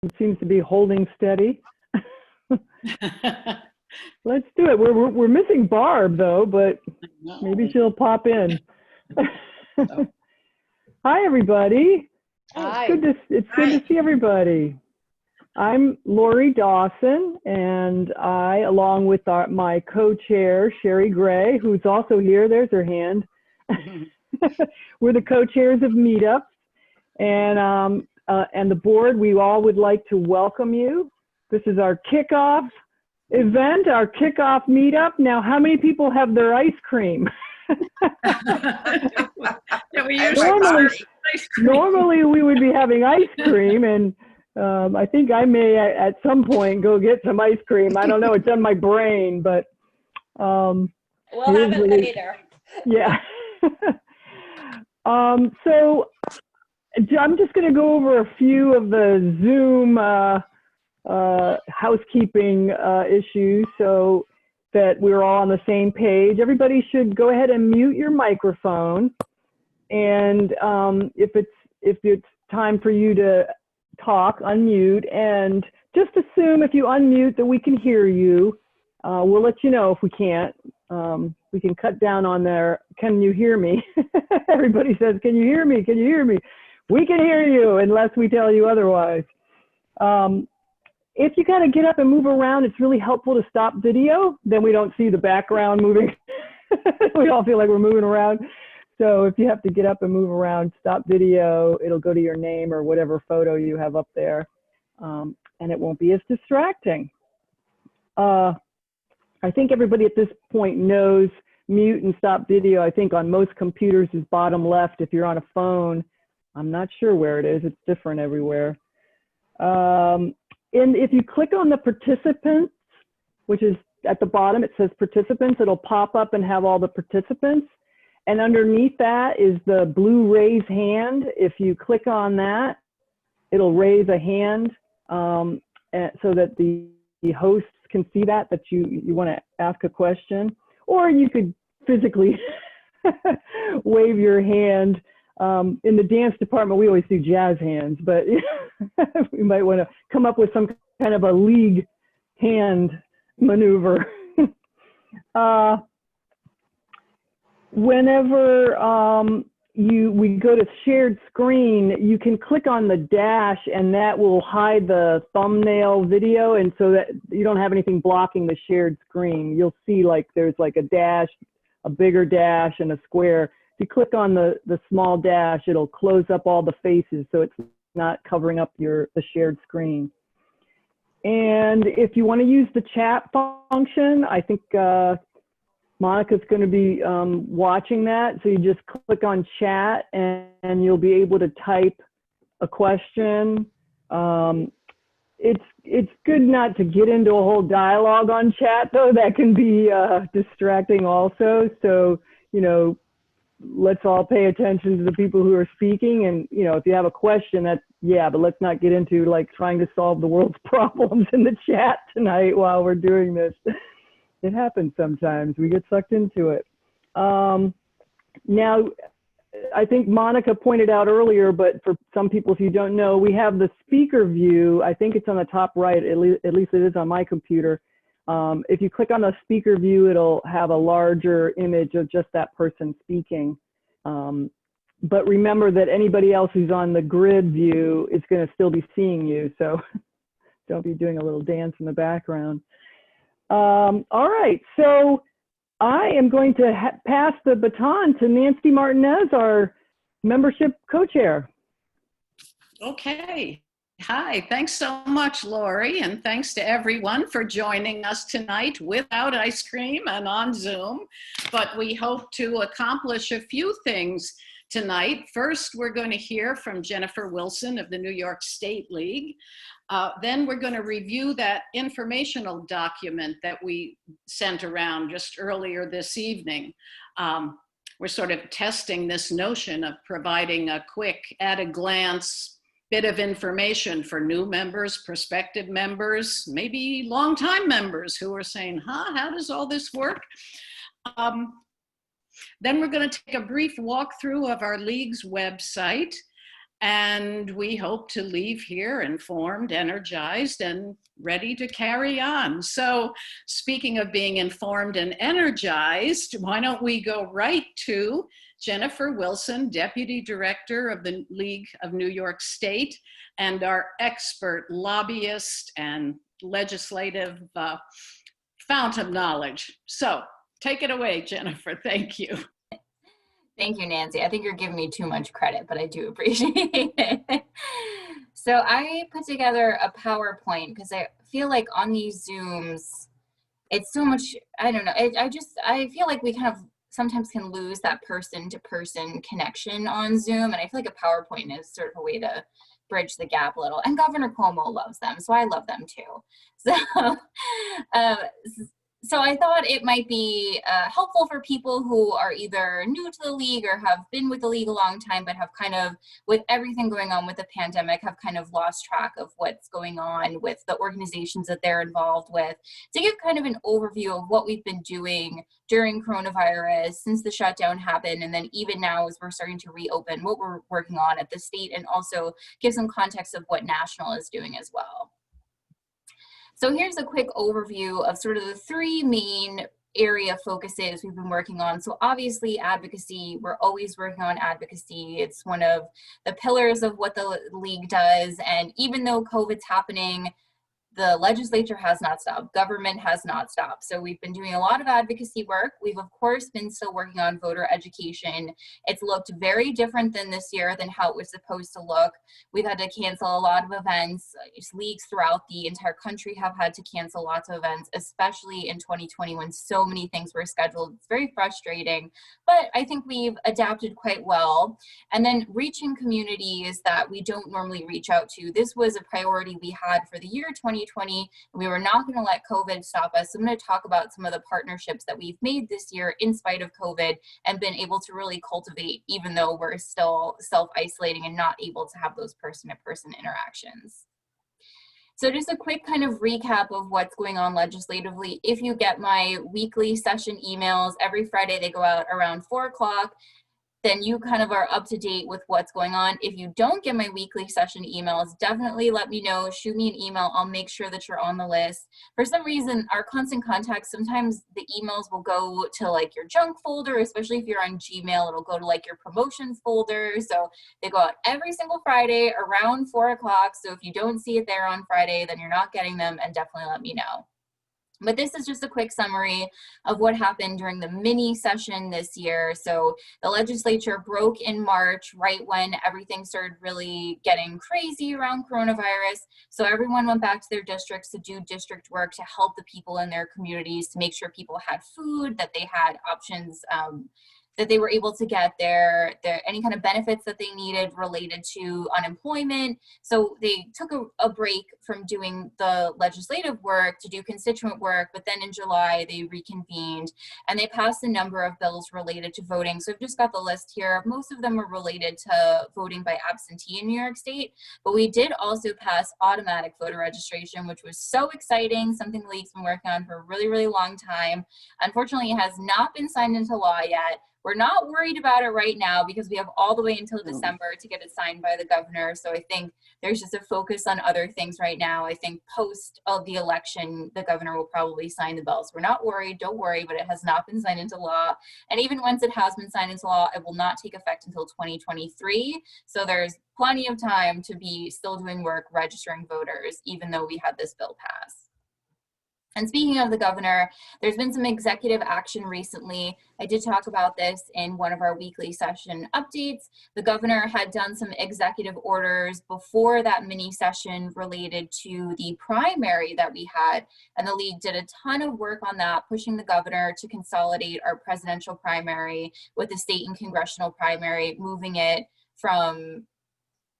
It seems to be holding steady. Let's do it. We're missing Barb though, but maybe she'll pop in. Hi, everybody. Hi. It's good to see everybody. I'm Lori Dawson, and I, along with my co-chair, Sherry Gray, who's also here, there's her hand. We're the co-chairs of Meetup, and the board, we all would like to welcome you. This is our kickoff event, our kickoff meetup. Now, how many people have their ice cream? Normally we would be having ice cream, and I think I may at some point go get some ice cream. I don't know, it's on my brain, but we'll have it later. Yeah. So I'm just going to go over a few of the Zoom housekeeping issues so that we're all on the same page. Everybody should go ahead and mute your microphone. And if it's time for you to talk, unmute. And just assume if you unmute that we can hear you. We'll let you know if we can't. We can cut down on there. Can you hear me? Everybody says, can you hear me? Can you hear me? We can hear you unless we tell you otherwise. If you kind of get up and move around, it's really helpful to stop video. Then we don't see the background moving. We all feel like we're moving around. So if you have to get up and move around, stop video. It'll go to your name or whatever photo you have up there. And it won't be as distracting. I think everybody at this point knows mute and stop video. I think on most computers is bottom left. If you're on a phone, I'm not sure where it is. It's different everywhere. And if you click on the participants, which is at the bottom, it says participants, it'll pop up and have all the participants. And underneath that is the blue raise hand. If you click on that, it'll raise a hand so that the hosts can see that you want to ask a question. Or you could physically wave your hand. In the dance department, we always do jazz hands, but we might want to come up with some kind of a league hand maneuver. Whenever we go to shared screen, you can click on the dash and that will hide the thumbnail video, and so that you don't have anything blocking the shared screen. You'll see like there's like a dash, a bigger dash, and a square. If you click on the small dash, it'll close up all the faces so it's not covering up the shared screen. And if you want to use the chat function, I think Monica's going to be watching that. So you just click on chat and you'll be able to type a question. It's good not to get into a whole dialogue on chat though. That can be distracting also. So, you know, let's all pay attention to the people who are speaking. And, you know, if you have a question, but let's not get into like trying to solve the world's problems in the chat tonight while we're doing this. It happens sometimes. We get sucked into it. Now, I think Monica pointed out earlier, but for some people, if you don't know, we have the speaker view. I think it's on the top right, at least it is on my computer. If you click on the speaker view, it'll have a larger image of just that person speaking. But remember that anybody else who's on the grid view is going to still be seeing you. So don't be doing a little dance in the background. All right, so I am going to pass the baton to Nancy Martinez, our membership co-chair. Okay. Hi, thanks so much, Lori, and thanks to everyone for joining us tonight without ice cream and on Zoom. But we hope to accomplish a few things tonight. First, we're going to hear from Jennifer Wilson of the New York State League. Then we're going to review that informational document that we sent around just earlier this evening. We're sort of testing this notion of providing a quick, at-a-glance bit of information for new members, prospective members, maybe longtime members who are saying, how does all this work? Then we're going to take a brief walkthrough of our league's website. And we hope to leave here informed, energized, and ready to carry on. So speaking of being informed and energized, why don't we go right to Jennifer Wilson, Deputy Director of the League of New York State, and our expert lobbyist and legislative fount of knowledge. So take it away, Jennifer. Thank you. Thank you, Nancy. I think you're giving me too much credit, but I do appreciate it. So I put together a PowerPoint because I feel like on these Zooms, it's so much, I don't know. I feel like we kind of sometimes can lose that person-to-person connection on Zoom. And I feel like a PowerPoint is sort of a way to bridge the gap a little. And Governor Cuomo loves them, so I love them too. So I thought it might be helpful for people who are either new to the league or have been with the league a long time, but have kind of, with everything going on with the pandemic, have kind of lost track of what's going on with the organizations that they're involved with, to give kind of an overview of what we've been doing during coronavirus since the shutdown happened, and then even now as we're starting to reopen, what we're working on at the state, and also give some context of what national is doing as well. So here's a quick overview of sort of the three main area focuses we've been working on. So obviously advocacy, we're always working on advocacy. It's one of the pillars of what the league does. And even though COVID's happening, the legislature has not stopped. Government has not stopped. So we've been doing a lot of advocacy work. We've, of course, been still working on voter education. It's looked very different than this year than how it was supposed to look. We've had to cancel a lot of events. Leagues throughout the entire country have had to cancel lots of events, especially in 2020 when so many things were scheduled. It's very frustrating, but I think we've adapted quite well. And then reaching communities that we don't normally reach out to. This was a priority we had for the year 2020. We were not going to let COVID stop us. So I'm going to talk about some of the partnerships that we've made this year in spite of COVID and been able to really cultivate, even though we're still self-isolating and not able to have those person-to-person interactions. So just a quick kind of recap of what's going on legislatively. If you get my weekly session emails, every Friday they go out around 4 o'clock. Then you kind of are up to date with what's going on. If you don't get my weekly session emails, definitely let me know, shoot me an email. I'll make sure that you're on the list. For some reason, our constant contacts, sometimes the emails will go to like your junk folder, especially if you're on Gmail, it'll go to like your promotions folder. So they go out every single Friday around 4 o'clock. So if you don't see it there on Friday, then you're not getting them, and definitely let me know. But this is just a quick summary of what happened during the mini session this year. So the legislature broke in March, right when everything started really getting crazy around coronavirus. So everyone went back to their districts to do district work to help the people in their communities, to make sure people had food, that they had options, that they were able to get their any kind of benefits that they needed related to unemployment. So they took a break from doing the legislative work to do constituent work, but then in July they reconvened and they passed a number of bills related to voting. So I've just got the list here. Most of them are related to voting by absentee in New York State, but we did also pass automatic voter registration, which was so exciting, something the league's been working on for a really, really long time. Unfortunately, it has not been signed into law yet. We're not worried about it right now because we have all the way until December to get it signed by the governor. So I think there's just a focus on other things right now. I think post of the election, the governor will probably sign the bill. So we're not worried, don't worry, but it has not been signed into law. And even once it has been signed into law, it will not take effect until 2023. So there's plenty of time to be still doing work registering voters, even though we had this bill pass. And speaking of the governor, there's been some executive action recently. I did talk about this in one of our weekly session updates. The governor had done some executive orders before that mini session related to the primary that we had, and the league did a ton of work on that, pushing the governor to consolidate our presidential primary with the state and congressional primary, moving it from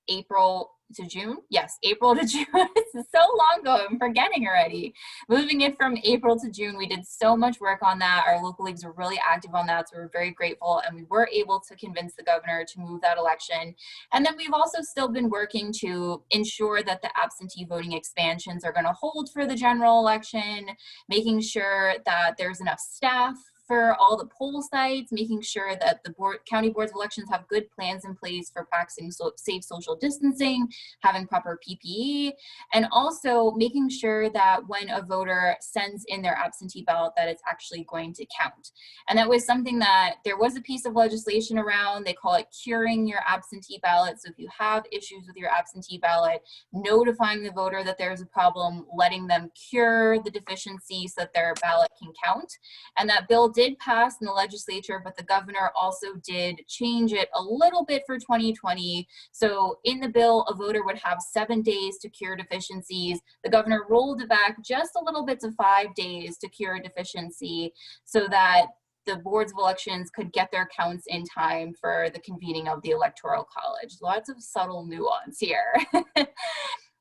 April to June? Yes, April to June. This is so long ago, I'm forgetting already. Moving it from April to June, we did so much work on that. Our local leagues were really active on that, so we're very grateful, and we were able to convince the governor to move that election. And then we've also still been working to ensure that the absentee voting expansions are going to hold for the general election, making sure that there's enough staff for all the poll sites, making sure that the county boards of elections have good plans in place for practicing safe social distancing, having proper PPE, and also making sure that when a voter sends in their absentee ballot that it's actually going to count. And that was something that there was a piece of legislation around. They call it curing your absentee ballot. So if you have issues with your absentee ballot, notifying the voter that there's a problem, letting them cure the deficiency so that their ballot can count. And that bill did pass in the legislature, but the governor also did change it a little bit for 2020. So in the bill, a voter would have 7 days to cure deficiencies. The governor rolled it back just a little bit to 5 days to cure a deficiency so that the boards of elections could get their counts in time for the convening of the Electoral College. Lots of subtle nuance here.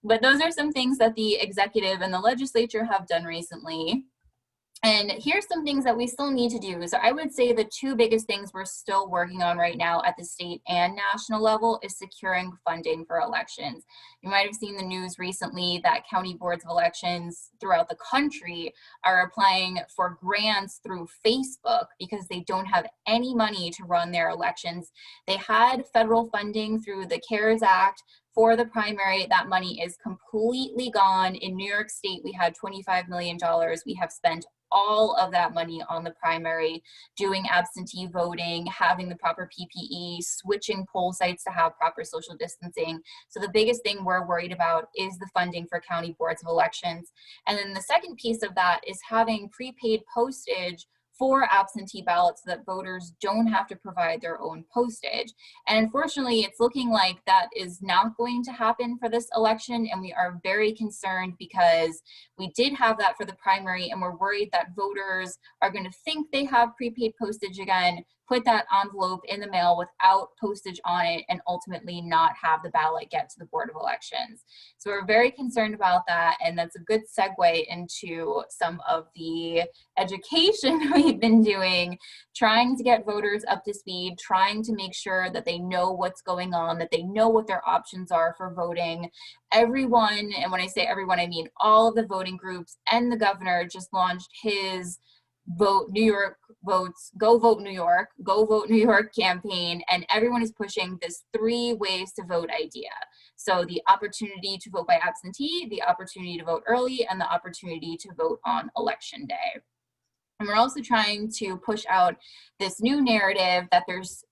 But those are some things that the executive and the legislature have done recently. And here's some things that we still need to do. So I would say the two biggest things we're still working on right now at the state and national level is securing funding for elections. You might have seen the news recently that county boards of elections throughout the country are applying for grants through Facebook because they don't have any money to run their elections. They had federal funding through the CARES Act for the primary. That money is completely gone. In New York State, we had $25 million. We have spent all of that money on the primary, doing absentee voting, having the proper PPE, switching poll sites to have proper social distancing. So the biggest thing we're worried about is the funding for county boards of elections. And then the second piece of that is having prepaid postage for absentee ballots so that voters don't have to provide their own postage. And unfortunately, it's looking like that is not going to happen for this election, and we are very concerned because we did have that for the primary, and we're worried that voters are going to think they have prepaid postage again, put that envelope in the mail without postage on it, and ultimately not have the ballot get to the Board of Elections. So we're very concerned about that, and that's a good segue into some of the education we've been doing, trying to get voters up to speed, trying to make sure that they know what's going on, that they know what their options are for voting. Everyone, and when I say everyone, I mean all of the voting groups, and the governor just launched his Vote New York Votes, Go Vote New York, Go Vote New York campaign, and everyone is pushing this 3 ways to vote idea. So the opportunity to vote by absentee, the opportunity to vote early, and the opportunity to vote on election day. And we're also trying to push out this new narrative that there's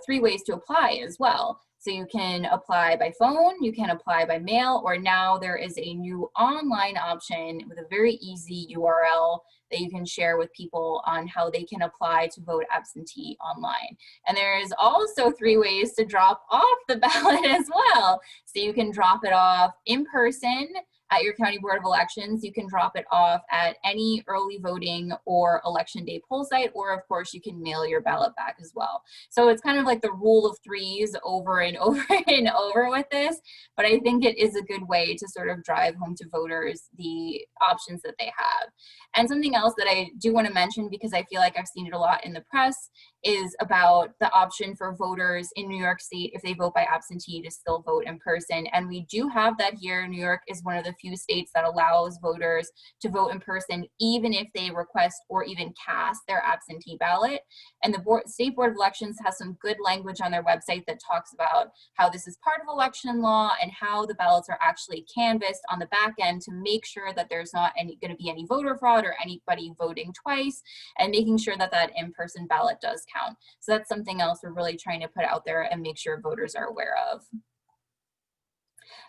3 ways to apply as well. So you can apply by phone, you can apply by mail, or now there is a new online option with a very easy URL that you can share with people on how they can apply to vote absentee online. And there's also 3 ways to drop off the ballot as well. So you can drop it off in person at your county board of elections. You can drop it off at any early voting or election day poll site, or of course you can mail your ballot back as well. So it's kind of like the rule of 3s over and over and over with this, but I think it is a good way to sort of drive home to voters the options that they have. And something else that I do want to mention, because I feel like I've seen it a lot in the press, is about the option for voters in New York State, if they vote by absentee, to still vote in person. And we do have that here. New York is one of the few states that allows voters to vote in person, even if they request or even cast their absentee ballot. And the State Board of Elections has some good language on their website that talks about how this is part of election law and how the ballots are actually canvassed on the back end to make sure that there's not going to be any voter fraud or anybody voting twice, and making sure that that in-person ballot does count. So that's something else we're really trying to put out there and make sure voters are aware of.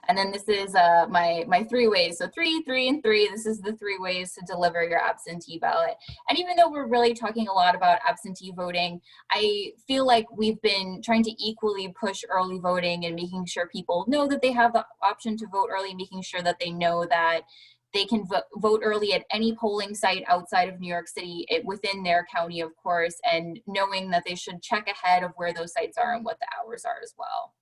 And then this is my 3 ways. So 3, 3, and 3. This is the 3 ways to deliver your absentee ballot. And even though we're really talking a lot about absentee voting, I feel like we've been trying to equally push early voting and making sure people know that they have the option to vote early, making sure that they know that they can vote early at any polling site outside of New York City, within their county, of course, and knowing that they should check ahead of where those sites are and what the hours are as well.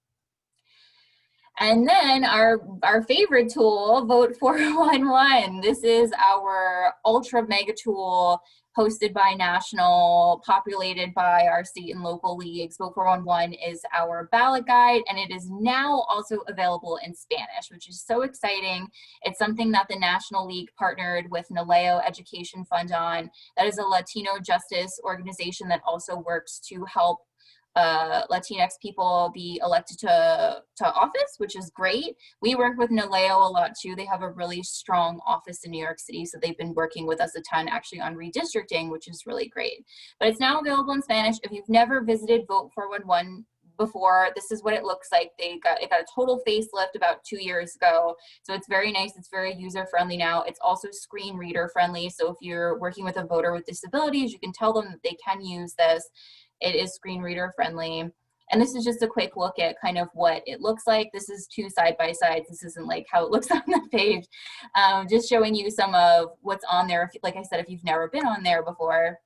And then our favorite tool, Vote 411. This is our ultra mega tool hosted by national, populated by our state and local leagues. Vote 411 is our ballot guide, and it is now also available in Spanish, which is so exciting. It's something that the National League partnered with NALEO Education Fund on. That is a Latino justice organization that also works to help Latinx people be elected to office, which is great. We work with NALEO a lot too. They have a really strong office in New York City, so they've been working with us a ton actually on redistricting, which is really great. But it's now available in Spanish. If you've never visited Vote 411 before, this is what it looks like. It got a total facelift about 2 years ago, so it's very nice. It's very user friendly now. It's also screen reader friendly, so if you're working with a voter with disabilities, you can tell them that they can use this. It is screen reader friendly. And this is just a quick look at kind of what it looks like. This is two side by sides. This isn't like how it looks on the page. Just showing you some of what's on there. Like I said, if you've never been on there before.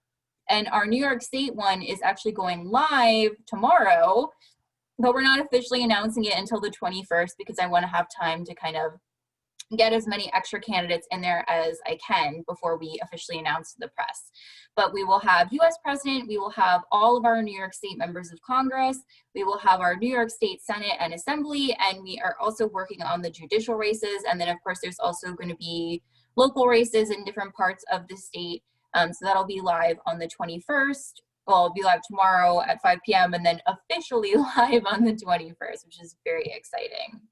And our New York State one is actually going live tomorrow, but we're not officially announcing it until the 21st because I want to have time to kind of get as many extra candidates in there as I can before we officially announce to the press. But we will have US President, we will have all of our New York State members of Congress, we will have our New York State Senate and Assembly, and we are also working on the judicial races. And then of course there's also going to be local races in different parts of the state. So that'll be live on the 21st. Well, it'll be live tomorrow at 5 p.m. and then officially live on the 21st, which is very exciting.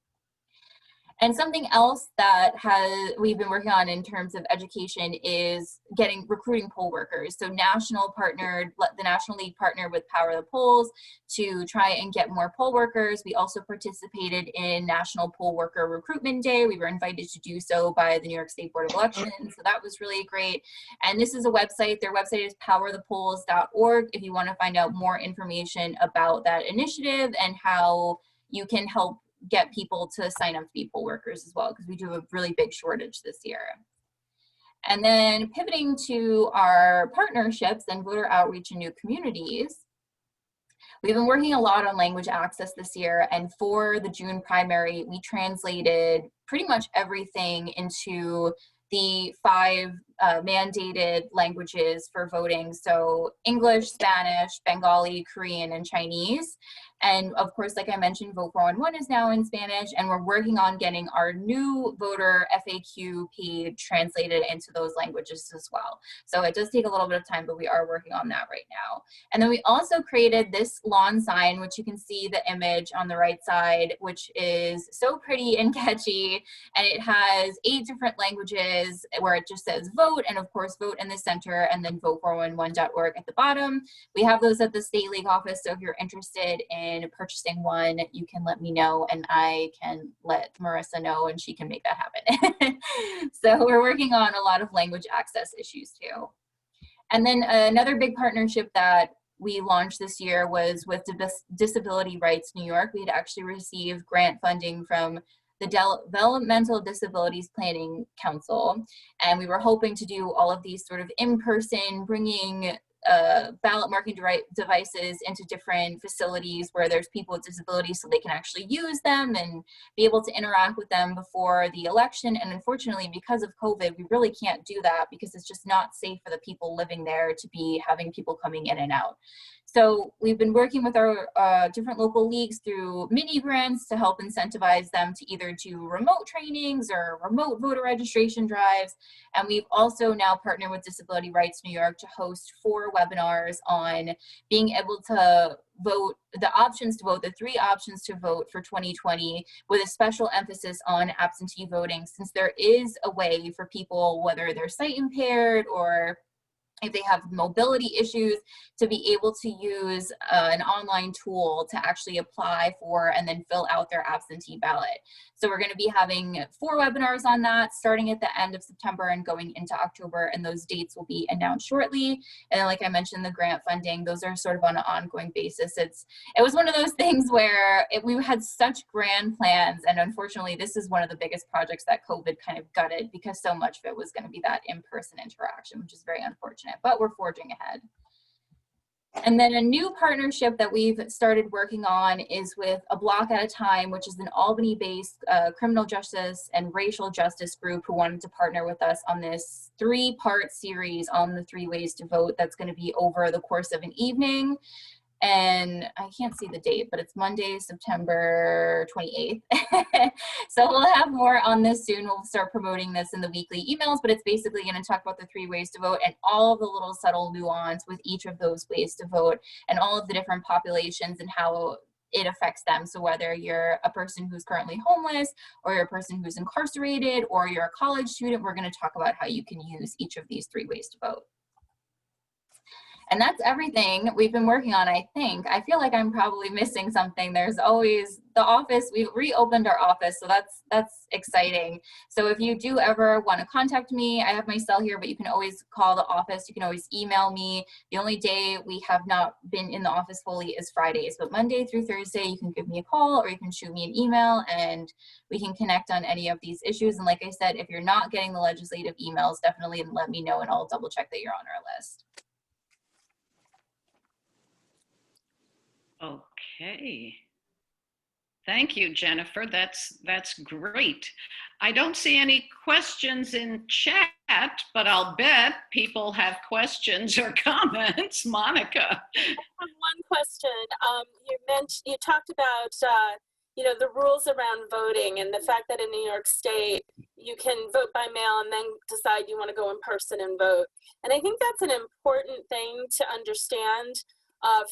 And something else that we've been working on in terms of education is recruiting poll workers. So the National League partnered with Power the Polls to try and get more poll workers. We also participated in National Poll Worker Recruitment Day. We were invited to do so by the New York State Board of Elections. So that was really great. And this is a website. Their website is powerthepolls.org if you want to find out more information about that initiative and how you can help get people to sign up to be poll workers as well, because we do have a really big shortage this year. And then pivoting to our partnerships and voter outreach in new communities, we've been working a lot on language access this year, and for the June primary, we translated pretty much everything into the 5 mandated languages for voting. So English, Spanish, Bengali, Korean, and Chinese. And of course, like I mentioned, Vote 411 is now in Spanish, and we're working on getting our new voter FAQ page translated into those languages as well. So it does take a little bit of time, but we are working on that right now. And then we also created this lawn sign, which you can see the image on the right side, which is so pretty and catchy. And it has 8 different languages where it just says vote, and of course, vote in the center, and then vote411.org at the bottom. We have those at the State League office, so if you're interested in purchasing one, you can let me know and I can let Marissa know and she can make that happen. So we're working on a lot of language access issues too. And then another big partnership that we launched this year was with Disability Rights New York. We had actually received grant funding from the Developmental Disabilities Planning Council, and we were hoping to do all of these sort of in-person, bringing ballot marking devices into different facilities where there's people with disabilities so they can actually use them and be able to interact with them before the election. And unfortunately, because of COVID, we really can't do that because it's just not safe for the people living there to be having people coming in and out. So we've been working with our different local leagues through mini grants to help incentivize them to either do remote trainings or remote voter registration drives. And we've also now partnered with Disability Rights New York to host 4 webinars on being able to vote, the options to vote, the 3 options to vote for 2020, with a special emphasis on absentee voting, since there is a way for people, whether they're sight impaired or if they have mobility issues, to be able to use an online tool to actually apply for and then fill out their absentee ballot. So we're going to be having 4 webinars on that starting at the end of September and going into October, and those dates will be announced shortly. And like I mentioned, the grant funding, those are sort of on an ongoing basis. It was one of those things where we had such grand plans, and unfortunately this is one of the biggest projects that COVID kind of gutted, because so much of it was going to be that in-person interaction, which is very unfortunate, but we're forging ahead. And then a new partnership that we've started working on is with A Block at a Time, which is an Albany-based criminal justice and racial justice group who wanted to partner with us on this 3-part series on the 3 ways to vote that's going to be over the course of an evening. And I can't see the date, but it's Monday, September 28th. So we'll have more on this soon. We'll start promoting this in the weekly emails, but it's basically going to talk about the 3 ways to vote and all of the little subtle nuance with each of those ways to vote and all of the different populations and how it affects them. So whether you're a person who's currently homeless or you're a person who's incarcerated or you're a college student, we're going to talk about how you can use each of these 3 ways to vote. And that's everything we've been working on, I think. I feel like I'm probably missing something. There's always the office. We've reopened our office, so that's exciting. So if you do ever want to contact me, I have my cell here, but you can always call the office. You can always email me. The only day we have not been in the office fully is Fridays, but Monday through Thursday, you can give me a call or you can shoot me an email and we can connect on any of these issues. And like I said, if you're not getting the legislative emails, definitely let me know and I'll double check that you're on our list. Okay. Thank you, Jennifer. That's great. I don't see any questions in chat, but I'll bet people have questions or comments. Monica. I have one question. You talked about the rules around voting and the fact that in New York State you can vote by mail and then decide you want to go in person and vote. And I think that's an important thing to understand.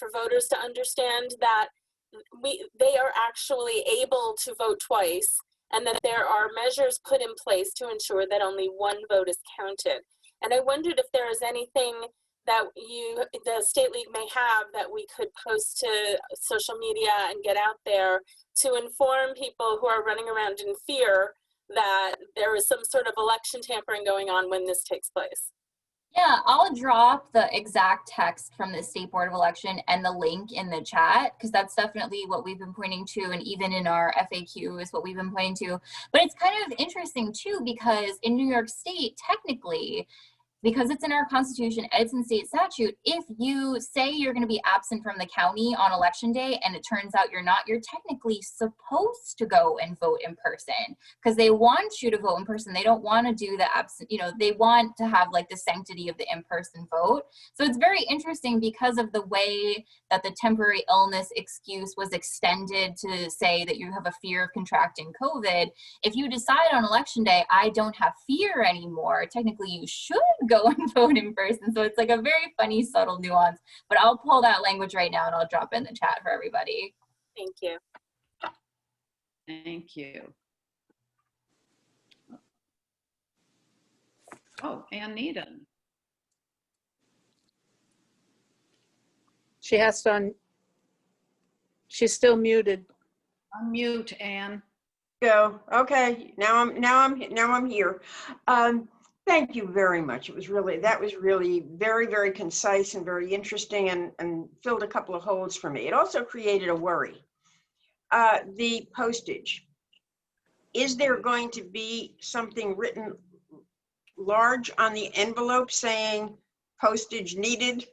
For voters to understand that they are actually able to vote twice and that there are measures put in place to ensure that only 1 vote is counted. And I wondered if there is anything that the State League may have that we could post to social media and get out there to inform people who are running around in fear that there is some sort of election tampering going on when this takes place. Yeah, I'll drop the exact text from the State Board of Election and the link in the chat, because that's definitely what we've been pointing to, and even in our FAQ is what we've been pointing to. But it's kind of interesting too, because in New York State, technically, because it's in our Constitution, it's in state statute, if you say you're going to be absent from the county on election day and it turns out you're not, you're technically supposed to go and vote in person because they want you to vote in person. They don't want to do the absent, they want to have like the sanctity of the in-person vote. So it's very interesting because of the way that the temporary illness excuse was extended to say that you have a fear of contracting COVID. If you decide on election day, I don't have fear anymore, technically you should go and vote in person. So it's like a very funny, subtle nuance, but I'll pull that language right now and I'll drop in the chat for everybody. Thank you. Thank you. Oh, Anita. She has to she's still muted. Unmute, Anne. Go. Okay. Now I'm here. Thank you very much. That was really very, very concise and very interesting and filled a couple of holes for me. It also created a worry. The postage. Is there going to be something written large on the envelope saying postage needed?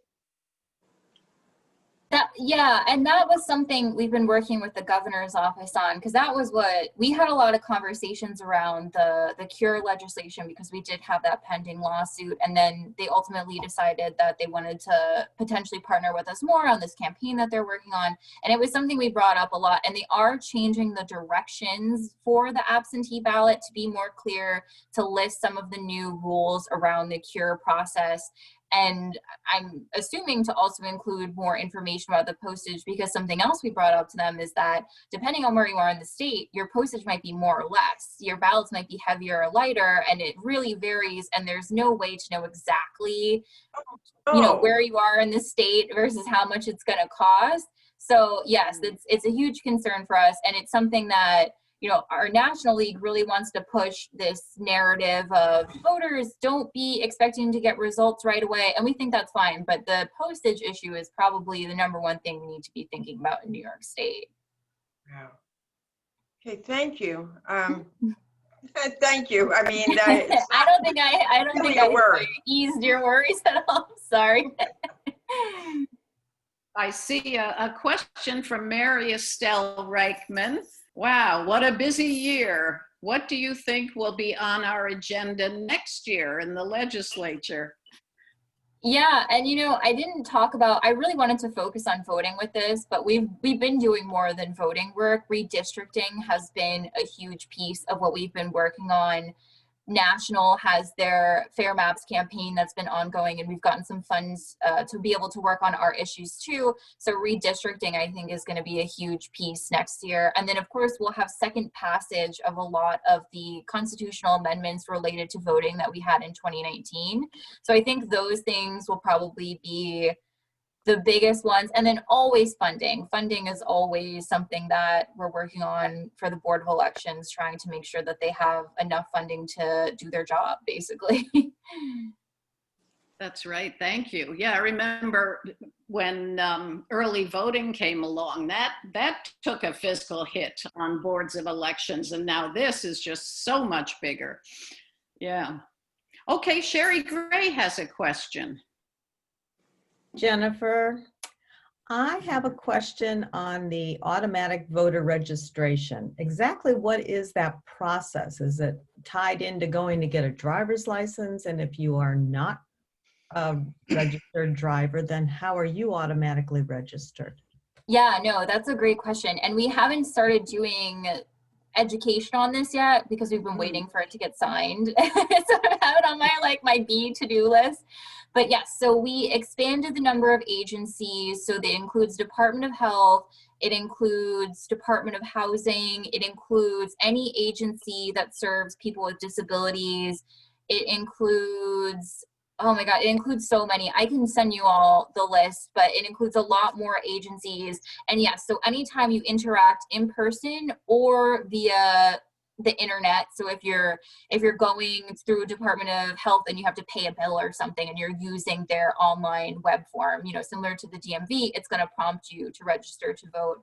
Yeah, and that was something we've been working with the governor's office on, because that was what we had a lot of conversations around the cure legislation, because we did have that pending lawsuit, and then they ultimately decided that they wanted to potentially partner with us more on this campaign that they're working on, and it was something we brought up a lot. And they are changing the directions for the absentee ballot to be more clear, to list some of the new rules around the cure process. And I'm assuming to also include more information about the postage, because something else we brought up to them is that depending on where you are in the state, your postage might be more or less. Your ballots might be heavier or lighter, and it really varies, and there's no way to know exactly, where you are in the state versus how much it's going to cost. So yes, it's a huge concern for us, and it's something that our National League really wants to push this narrative of voters don't be expecting to get results right away. And we think that's fine. But the postage issue is probably the #1 thing we need to be thinking about in New York State. Wow. Okay, thank you. Thank you. I mean, I don't think I eased your worries at all. Sorry. I see a question from Mary Estelle Reichman. Wow, what a busy year. What do you think will be on our agenda next year in the legislature? Yeah, and I didn't talk about, I really wanted to focus on voting with this, but we've been doing more than voting work. Redistricting has been a huge piece of what we've been working on. National has their Fair Maps campaign that's been ongoing, and we've gotten some funds to be able to work on our issues too. So redistricting, I think, is going to be a huge piece next year. And then, of course, we'll have second passage of a lot of the constitutional amendments related to voting that we had in 2019. So I think those things will probably be the biggest ones. And then always funding. Funding is always something that we're working on for the Board of Elections, trying to make sure that they have enough funding to do their job, basically. That's right. Thank you. Yeah, I remember when early voting came along, that took a fiscal hit on boards of elections. And now this is just so much bigger. Yeah. Okay, Sherry Gray has a question. Jennifer, I have a question on the automatic voter registration. Exactly what is that process? Is it tied into going to get a driver's license? And if you are not a registered driver, then how are you automatically registered? Yeah, no, that's a great question. And we haven't started doing education on this yet because we've been waiting for it to get signed. So I have it on my B to-do list. But yes, so we expanded the number of agencies. So that includes Department of Health, it includes Department of Housing, it includes any agency that serves people with disabilities. It includes, oh my God, it includes so many. I can send you all the list, but it includes a lot more agencies. And yes, so anytime you interact in person or via the internet, so if you're going through Department of Health and you have to pay a bill or something and you're using their online web form, similar to the DMV, it's going to prompt you to register to vote.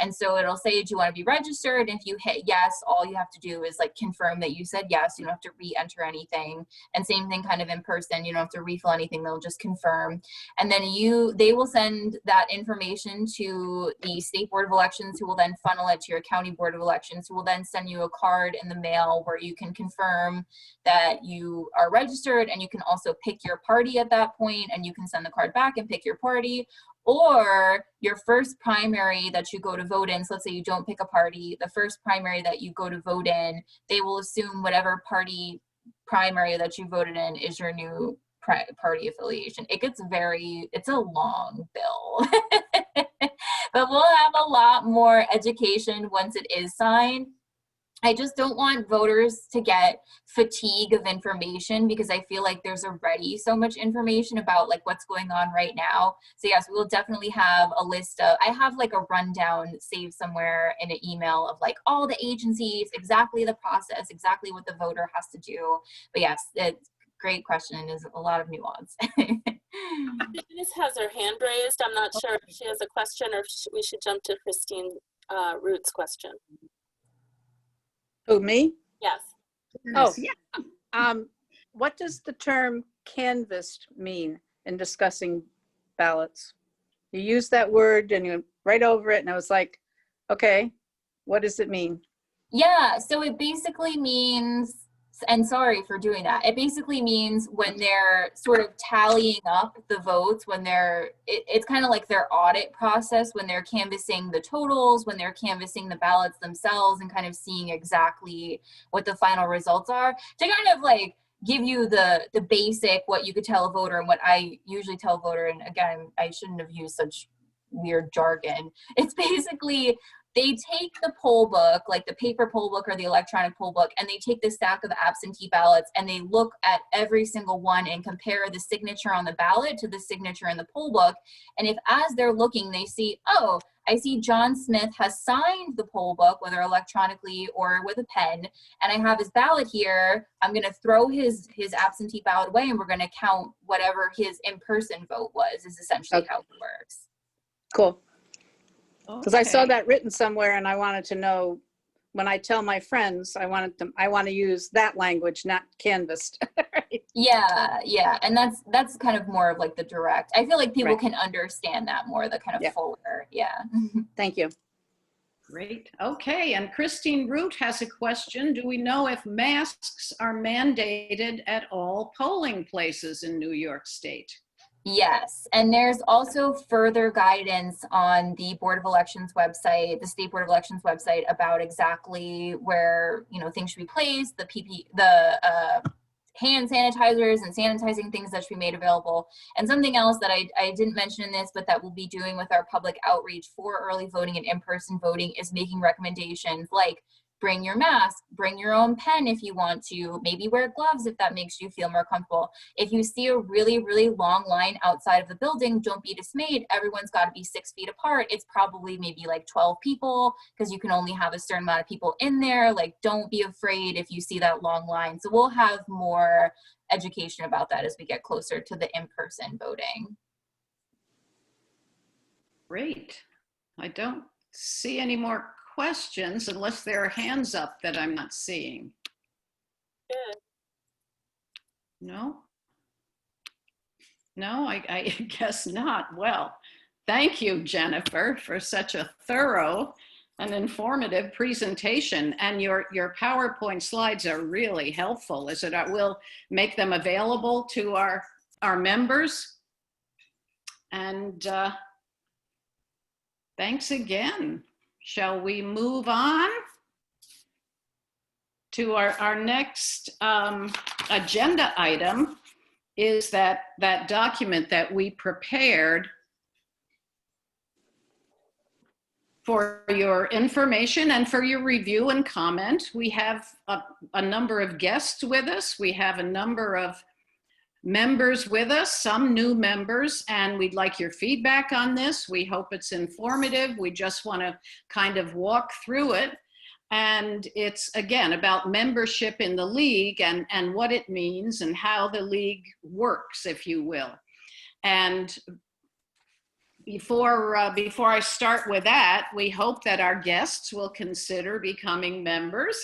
And so it'll say, do you want to be registered? And if you hit yes, all you have to do is confirm that you said yes. You don't have to re-enter anything. And same thing kind of in person, you don't have to refill anything, they'll just confirm. And then they will send that information to the State Board of Elections, who will then funnel it to your County Board of Elections, who will then send you a card in the mail where you can confirm that you are registered, and you can also pick your party at that point, and you can send the card back and pick your party. Or your first primary that you go to vote in, so let's say you don't pick a party, the first primary that you go to vote in, they will assume whatever party primary that you voted in is your new party affiliation. It's a long bill. But we'll have a lot more education once it is signed. I just don't want voters to get fatigue of information, because I feel like there's already so much information about what's going on right now. So yes, we will definitely have a list of, I have a rundown saved somewhere in an email of all the agencies, exactly the process, exactly what the voter has to do. But yes, it's a great question, and there's a lot of nuance. Denise has her hand raised. I'm not sure if she has a question or if we should jump to Christine Root's question. Who, me? Yes. Oh, yeah. What does the term canvassed mean in discussing ballots? You use that word and you went right over it, and I was like, okay, what does it mean? Yeah, so it basically means, and sorry for doing that, it basically means when they're sort of tallying up the votes, when it's kind of like their audit process, when they're canvassing the totals, when they're canvassing the ballots themselves and kind of seeing exactly what the final results are, to kind of give you the basic, what you could tell a voter and what I usually tell a voter. And again, I shouldn't have used such weird jargon. It's basically, they take the poll book, the paper poll book or the electronic poll book, and they take the stack of absentee ballots and they look at every single one and compare the signature on the ballot to the signature in the poll book. And if as they're looking, they see, oh, I see John Smith has signed the poll book, whether electronically or with a pen, and I have his ballot here, I'm going to throw his absentee ballot away and we're going to count whatever his in-person vote was, is essentially how it works. Cool. Because I saw that written somewhere, and I wanted to know, when I tell my friends, I want to use that language, not canvassed. Yeah, and that's kind of more of like the direct. I feel like people Right. can understand that more, the kind of Yeah. fuller, yeah. Thank you. Great. Okay, and Christine Root has a question. Do we know if masks are mandated at all polling places in New York State? Yes, and there's also further guidance on the Board of Elections website, the State Board of Elections website, about exactly where, you know, things should be placed, the hand sanitizers and sanitizing things that should be made available. And something else that I didn't mention in this, but that we'll be doing with our public outreach for early voting and in-person voting, is making recommendations like bring your mask, bring your own pen if you want to, maybe wear gloves if that makes you feel more comfortable. If you see a really, really long line outside of the building, don't be dismayed. Everyone's got to be 6 feet apart. It's probably maybe like 12 people because you can only have a certain amount of people in there. Like, don't be afraid if you see that long line. So we'll have more education about that as we get closer to the in-person voting. Great. I don't see any more questions unless there are hands up that I'm not seeing. Good. No? No, I guess not. Well, thank you, Jennifer, for such a thorough and informative presentation. And your PowerPoint slides are really helpful. Is it? We'll make them available to our members. And thanks again. Shall we move on to our next agenda item? Is that document that we prepared for your information and for your review and comment. We have a number of guests with us. We have a number of members with us, some new members, and we'd like your feedback on this. We hope it's informative. We just want to kind of walk through it. And it's, again, about membership in the league and what it means and how the league works, if you will. And before I start with that, we hope that our guests will consider becoming members.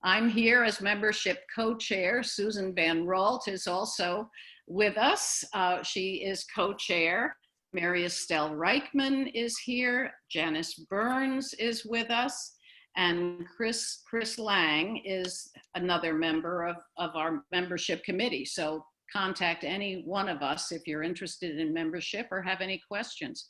I'm here as membership co-chair. Susan Van Ralt is also with us. She is co-chair. Mary Estelle Reichman is here. Janice Burns is with us. And Chris Lang is another member of our membership committee. So contact any one of us if you're interested in membership or have any questions.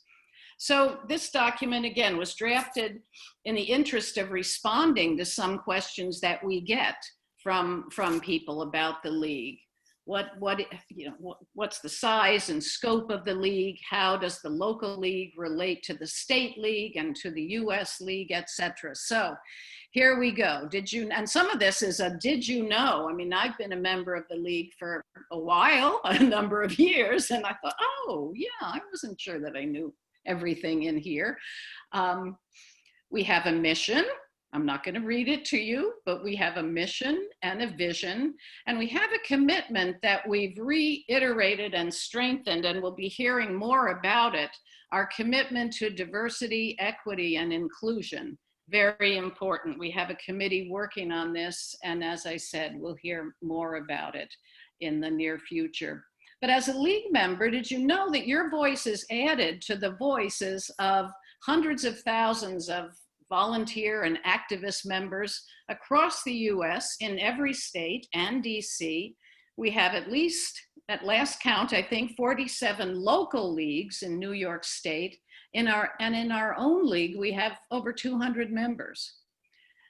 So this document, again, was drafted in the interest of responding to some questions that we get from people about the league. What's the size and scope of the league? How does the local league relate to the state league and to the US league, etc.? So here we go. And some of this is a did you know? I mean, I've been a member of the league for a while, a number of years, and I thought, oh yeah, I wasn't sure that I knew everything in here. We have a mission. I'm not going to read it to you, but we have a mission and a vision, and we have a commitment that we've reiterated and strengthened, and we'll be hearing more about it. Our commitment to diversity, equity, and inclusion. Very important. We have a committee working on this, and as I said, we'll hear more about it in the near future. But as a league member, did you know that your voice is added to the voices of hundreds of thousands of volunteer and activist members across the US in every state and DC? We have at least, at last count, I think 47 local leagues in New York State. In our own league, we have over 200 members.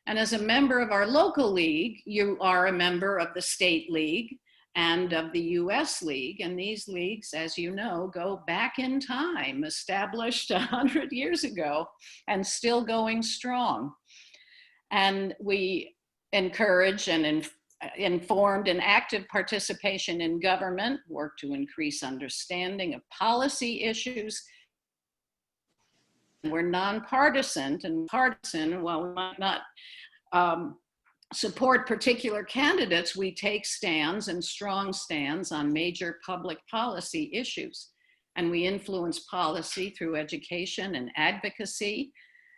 And as a member of our local league, you are a member of the state league and of the US League. And these leagues, as you know, go back in time, established 100 years ago and still going strong. And we encourage and informed and active participation in government, work to increase understanding of policy issues. We're nonpartisan, and partisan, while we might not support particular candidates, we take stands and strong stands on major public policy issues. And we influence policy through education and advocacy.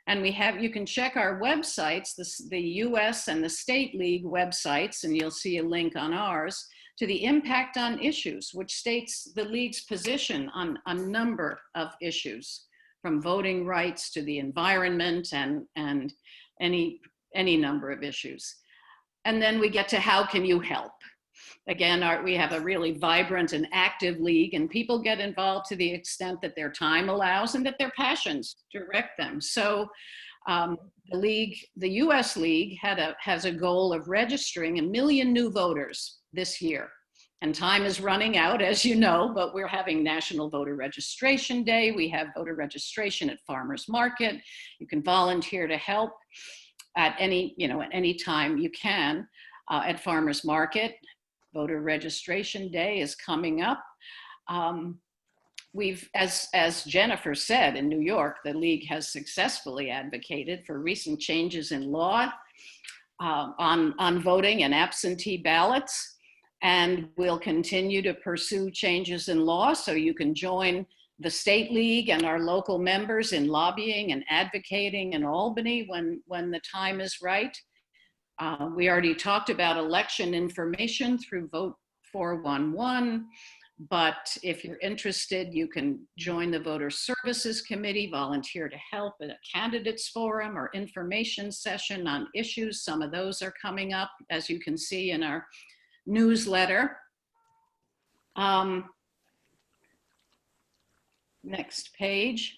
And you can check our websites, the US and the State League websites, and you'll see a link on ours, to the impact on issues, which states the league's position on a number of issues, from voting rights to the environment and any number of issues. And then we get to how can you help? Again, we have a really vibrant and active league, and people get involved to the extent that their time allows and that their passions direct them. So the US League has a goal of registering 1 million new voters this year. And time is running out, as you know, but we're having National Voter Registration Day. We have voter registration at Farmers Market. You can volunteer to help at any time you can at Farmers Market. Voter Registration Day is coming up. As Jennifer said, in New York, the League has successfully advocated for recent changes in law on voting and absentee ballots, and we'll continue to pursue changes in law so you can join the State League and our local members in lobbying and advocating in Albany when the time is right. We already talked about election information through Vote 411, but if you're interested, you can join the Voter Services Committee, volunteer to help at a candidates forum or information session on issues. Some of those are coming up, as you can see in our newsletter. Next page.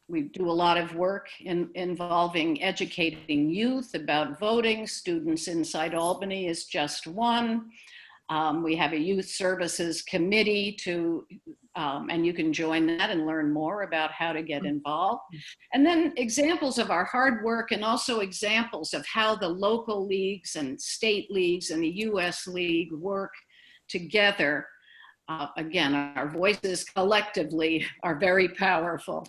We do a lot of work involving educating youth about voting. Students Inside Albany is just one. We have a youth services committee and you can join that and learn more about how to get involved. And then examples of our hard work, and also examples of how the local leagues and state leagues and the US League work together. Again, our voices collectively are very powerful.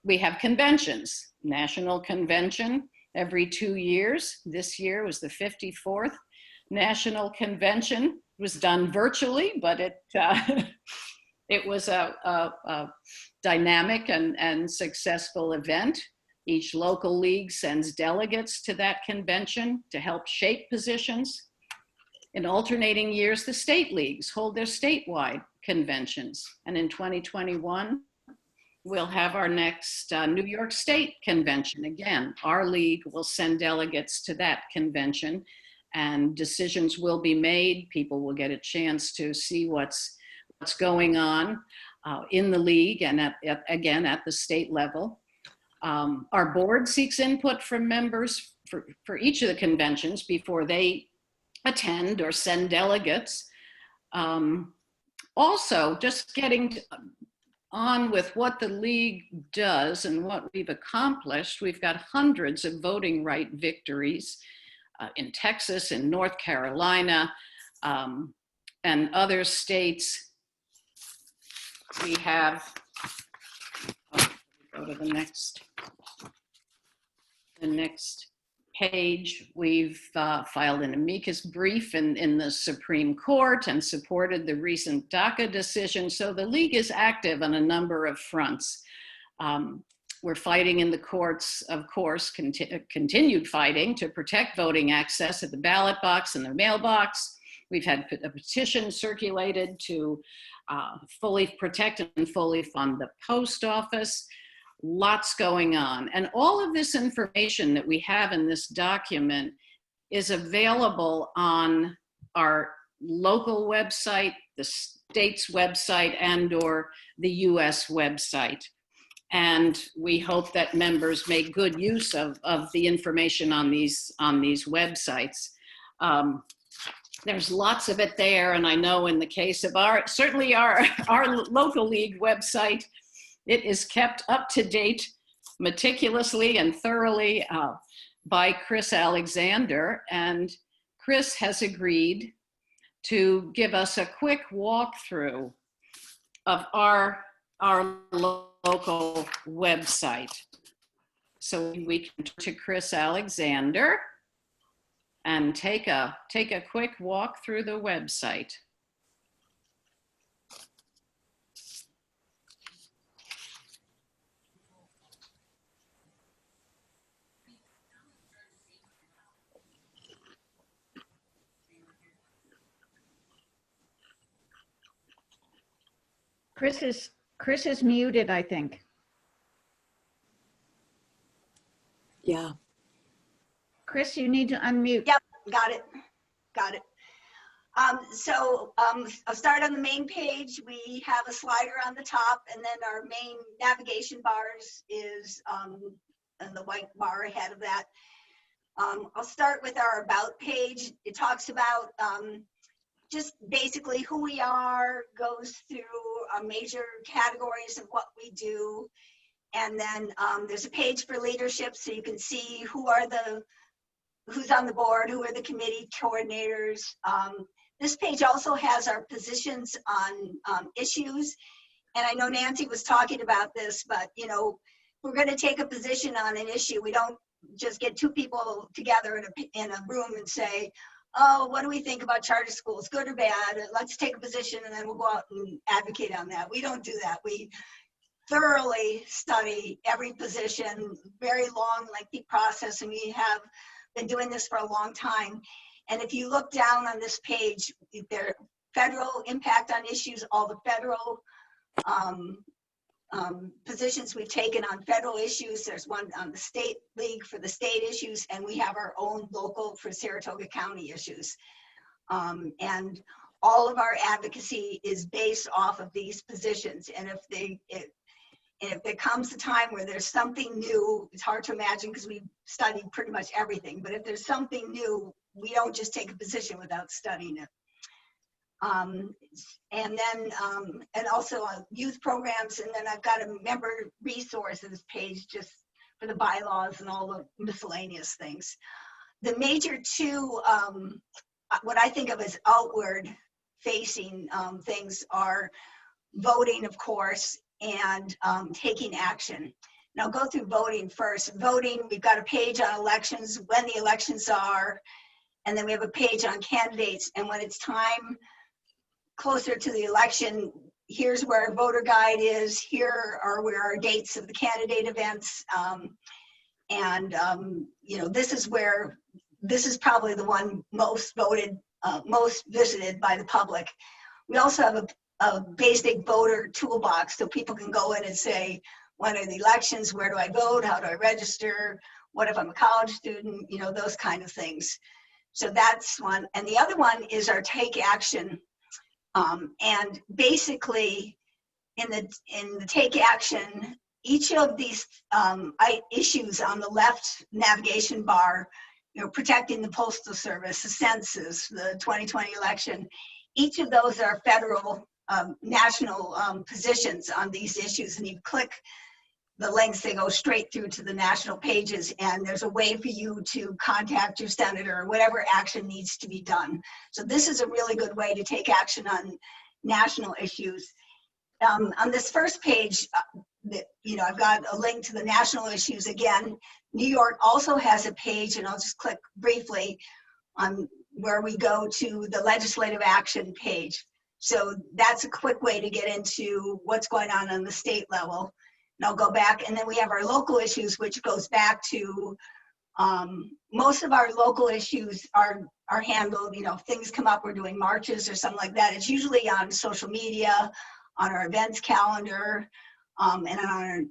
We have conventions, National Convention every 2 years. This year was the 54th National Convention. It was done virtually, but it was a dynamic and successful event. Each local league sends delegates to that convention to help shape positions. In alternating years, the state leagues hold their statewide conventions. And in 2021, we'll have our next New York State convention. Again, our league will send delegates to that convention, and decisions will be made. People will get a chance to see what's going on in the league and again at the state level. Our board seeks input from members for each of the conventions before they attend or send delegates. Also, just getting on with what the league does and what we've accomplished. We've got hundreds of voting right victories in Texas, in North Carolina, and other states. We have, go to the next page. We've filed an amicus brief in the Supreme Court and supported the recent DACA decision. So the league is active on a number of fronts. We're fighting in the courts, of course, continued fighting to protect voting access at the ballot box and the mailbox. We've had a petition circulated to fully protect and fully fund the post office. Lots going on. And all of this information that we have in this document is available on our local website, the state's website, and/or the US website. And we hope that members make good use of the information on these websites. There's lots of it there, and I know in the case of certainly our local league website, it is kept up to date meticulously and thoroughly by Chris Alexander. And Chris has agreed to give us a quick walkthrough of our local website. So we can turn to Chris Alexander and take a quick walk through the website. Chris is muted, I think. Yeah. Chris, you need to unmute. Yep, got it. Got it. I'll start on the main page. We have a slider on the top, and then our main navigation bars is and the white bar ahead of that. I'll start with our About page. It talks about just basically who we are, goes through major categories of what we do. And then there's a page for leadership, so you can see who's on the board, who are the committee coordinators. This page also has our positions on issues. And I know Nancy was talking about this, but you know, we're going to take a position on an issue. We don't just get two people together in a room and say, oh, what do we think about charter schools, good or bad? Let's take a position and then we'll go out and advocate on that. We don't do that. We thoroughly study every position, very long, lengthy process, and we have been doing this for a long time. And if you look down on this page, there federal impact on issues, all the federal positions we've taken on federal issues. There's one on the state league for the state issues, and we have our own local for Saratoga County issues. And all of our advocacy is based off of these positions. And if there comes a time where there's something new, it's hard to imagine because we've studied pretty much everything, but if there's something new, we don't just take a position without studying it. And also on youth programs, and then I've got a member resources page just for the bylaws and all the miscellaneous things. The major two, what I think of as outward facing things are voting, of course, and taking action. And I'll go through voting first. Voting, we've got a page on elections, when the elections are, and then we have a page on candidates. And when it's time closer to the election, here's where our voter guide is, here are where our dates of the candidate events. You know, this is probably the one most voted, most visited by the public. We also have a basic voter toolbox, so people can go in and say, when are the elections, where do I vote, how do I register, what if I'm a college student, you know, those kind of things. So that's one. And the other one is our take action. And basically in the take action, each of these issues on the left navigation bar, you know, protecting the Postal Service, the census, the 2020 election, each of those are federal, national positions on these issues. And you click the links, they go straight through to the national pages, and there's a way for you to contact your senator or whatever action needs to be done. So this is a really good way to take action on national issues. On this first page, you know, I've got a link to the national issues again. New York also has a page, and I'll just click briefly on where we go to the legislative action page. So that's a quick way to get into what's going on the state level. And I'll go back, and then we have our local issues, which goes back to most of our local issues are handled, you know, if things come up, we're doing marches or something like that. It's usually on social media, on our events calendar, and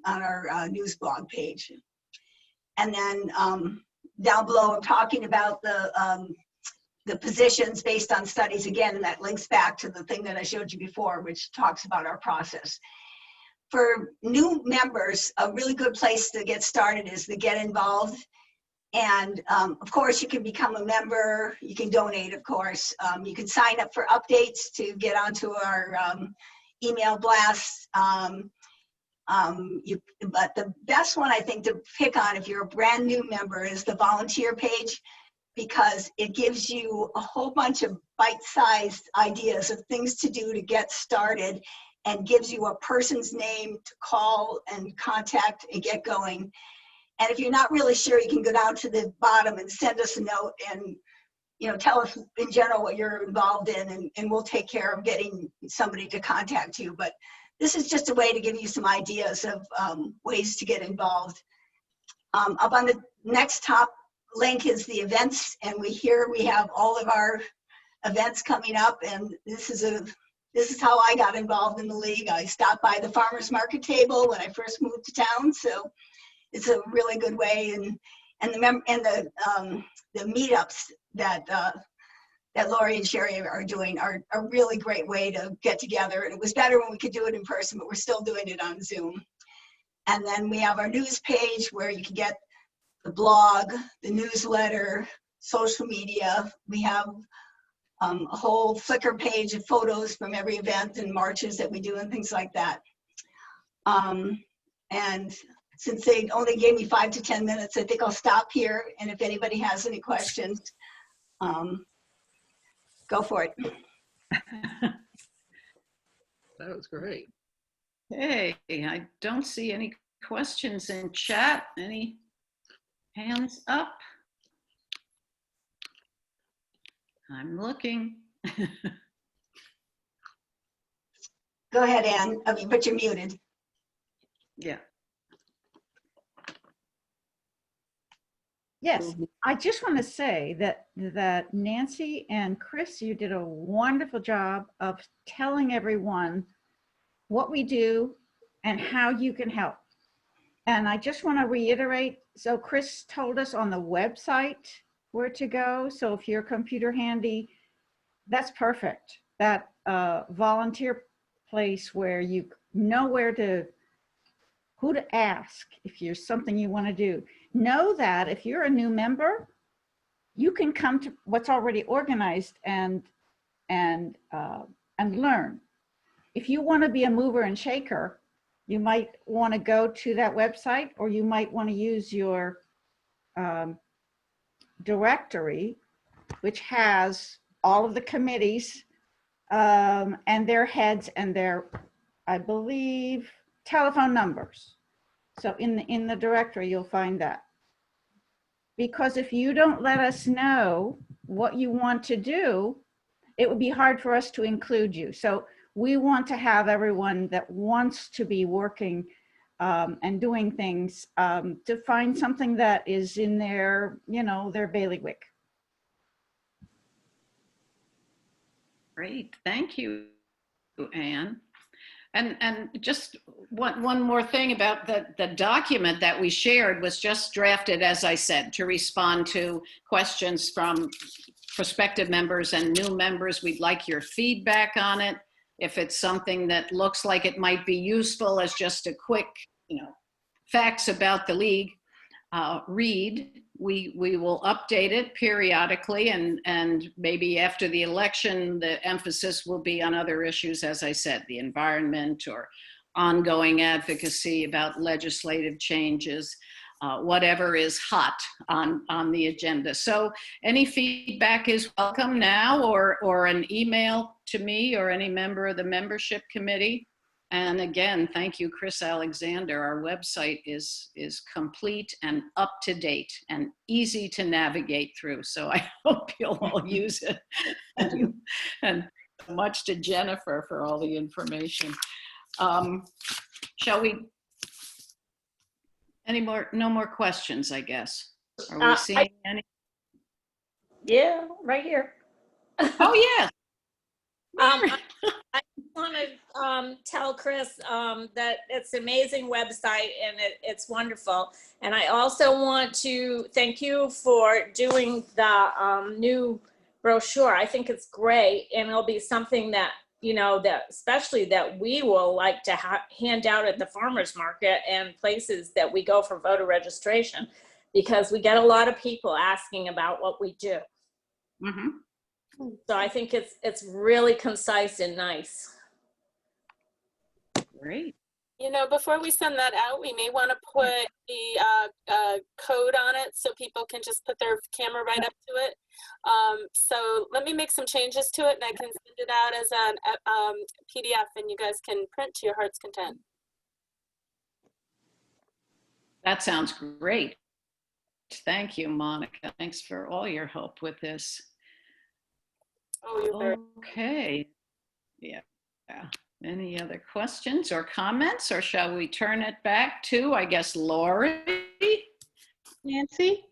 on our news blog page. And then down below, I'm talking about the positions based on studies again, and that links back to the thing that I showed you before, which talks about our process. For new members, a really good place to get started is to get involved. And of course, you can become a member, you can donate, of course. You can sign up for updates to get onto our email blasts. But the best one I think to pick on if you're a brand new member is the volunteer page, because it gives you a whole bunch of bite-sized ideas of things to do to get started, and gives you a person's name to call and contact and get going. And if you're not really sure, you can go down to the bottom and send us a note and, you know, tell us in general what you're involved in, and we'll take care of getting somebody to contact you. But this is just a way to give you some ideas of ways to get involved. Up on the next top link is the events, and we have all of our events coming up, and this is this is how I got involved in the league. I stopped by the farmer's market table when I first moved to town, so it's a really good way. And the meetups that that Lori and Sherry are doing are a really great way to get together. And it was better when we could do it in person, but we're still doing it on Zoom. And then we have our news page where you can get the blog, the newsletter, social media. We have a whole Flickr page of photos from every event and marches that we do and things like that. And since they only gave me 5 to 10 minutes, I think I'll stop here. And if anybody has any questions, go for it. That was great. Hey, I don't see any questions in chat. Any hands up? I'm looking. Go ahead, Ann, but you're muted. Yeah. Yes, I just want to say that Nancy and Chris, you did a wonderful job of telling everyone what we do and how you can help. And I just want to reiterate, so Chris told us on the website where to go. So if you're computer handy, that's perfect. That volunteer place where you know who to ask if there's something you want to do. Know that if you're a new member, you can come to what's already organized and learn. If you want to be a mover and shaker, you might want to go to that website, or you might want to use your directory, which has all of the committees and their heads and their, I believe, telephone numbers. So in the directory, you'll find that. Because if you don't let us know what you want to do, it would be hard for us to include you. So we want to have everyone that wants to be working and doing things to find something that is in their, their bailiwick. Great, thank you, Anne. And just one more thing about the document that we shared was just drafted, as I said, to respond to questions from prospective members and new members. We'd like your feedback on it. If it's something that looks like it might be useful as just a quick, facts about the league, read. We will update it periodically, and maybe after the election, the emphasis will be on other issues, as I said, the environment or ongoing advocacy about legislative changes, whatever is hot on the agenda. So any feedback is welcome now, or an email to me or any member of the membership committee. And again, thank you, Chris Alexander. Our website is complete and up to date and easy to navigate through. So I hope you'll all use it. And much to Jennifer for all the information. Shall we? No more questions, I guess. Are we seeing any? Yeah, right here. Oh, yeah. I want to tell Chris that it's an amazing website and it's wonderful. And I also want to thank you for doing the new brochure. I think it's great, and it'll be something that, that especially that we will like to hand out at the farmers market and places that we go for voter registration, because we get a lot of people asking about what we do. Mm-hmm. So I think it's really concise and nice. Great. Before we send that out, we may want to put the code on it so people can just put their camera right up to it. So let me make some changes to it, and I can send it out as a PDF, and you guys can print to your heart's content. That sounds great. Thank you, Monica. Thanks for all your help with this. Oh, you're very okay. Yeah. Any other questions or comments, or shall we turn it back to, I guess, Lori? Nancy?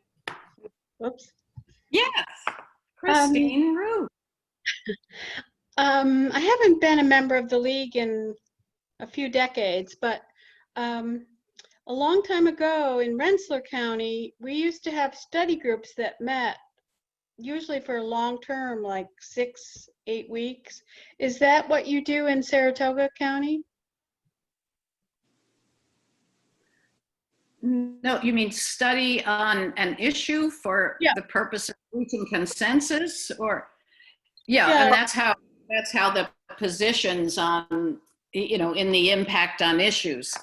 Whoops. Yes, Christine Root. I haven't been a member of the league in a few decades, but a long time ago in Rensselaer County, we used to have study groups that met usually for a long term, like 6-8 weeks. Is that what you do in Saratoga County? No, you mean study on an issue for Yeah. the purpose of reaching consensus, or? Yeah, Yeah. and that's how the positions on, you know, in the impact on issues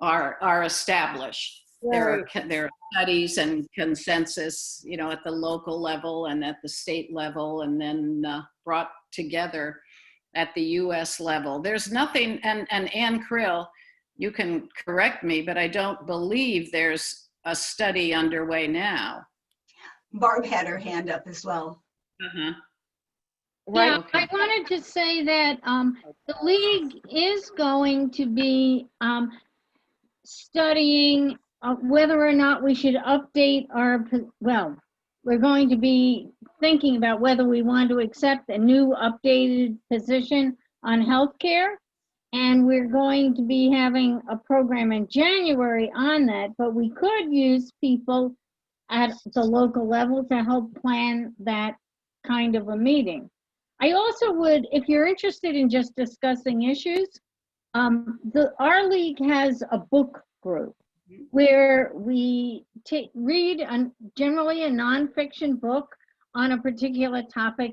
are established. There are studies and consensus, you know, at the local level and at the state level, and then brought together at the US level. There's nothing, and Ann Krill, you can correct me, but I don't believe there's a study underway now. Barb had her hand up as well. Uh-huh. Right. Yeah, Okay. I wanted to say that the league is going to be studying whether or not we should update our, well, we're going to be thinking about whether we want to accept a new updated position on healthcare. And we're going to be having a program in January on that, but we could use people at the local level to help plan that kind of a meeting. I also would, if you're interested in just discussing issues, our league has a book group where we read generally a nonfiction book on a particular topic,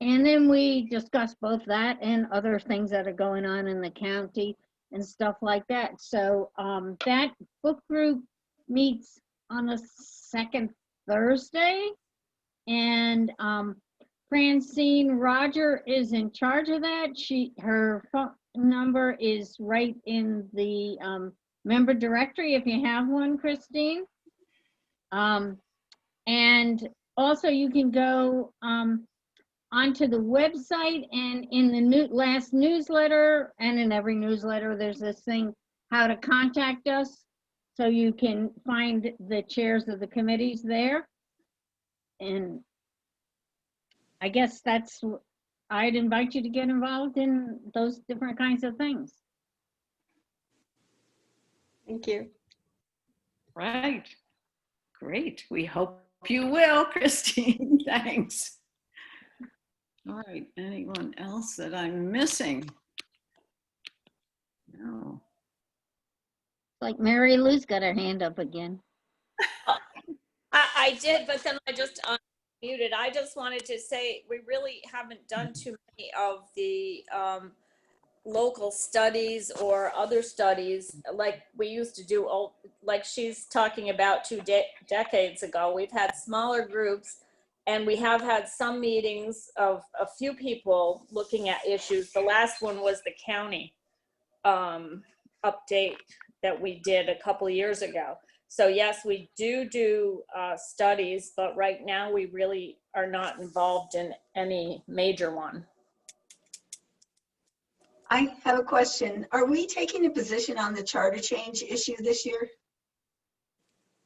and then we discuss both that and other things that are going on in the county and stuff like that. So that book group meets on the second Thursday, and Francine Roger is in charge of that. Her phone number is right in the member directory if you have one, Christine. And also you can go onto the website, and in the last newsletter and in every newsletter there's this thing, how to contact us. So you can find the chairs of the committees there. And I guess I'd invite you to get involved in those different kinds of things. Thank you. Right. Great. We hope you will, Christine. Thanks. All right. Anyone else that I'm missing? No. Like Mary Lou's got her hand up again. I did, but then I just unmuted. I just wanted to say we really haven't done too many of the local studies or other studies like we used to do, like she's talking about 2 decades ago. We've had smaller groups, and we have had some meetings of a few people looking at issues. The last one was the county update that we did a couple of years ago. So yes, we do studies, but right now we really are not involved in any major one. I have a question. Are we taking a position on the charter change issue this year?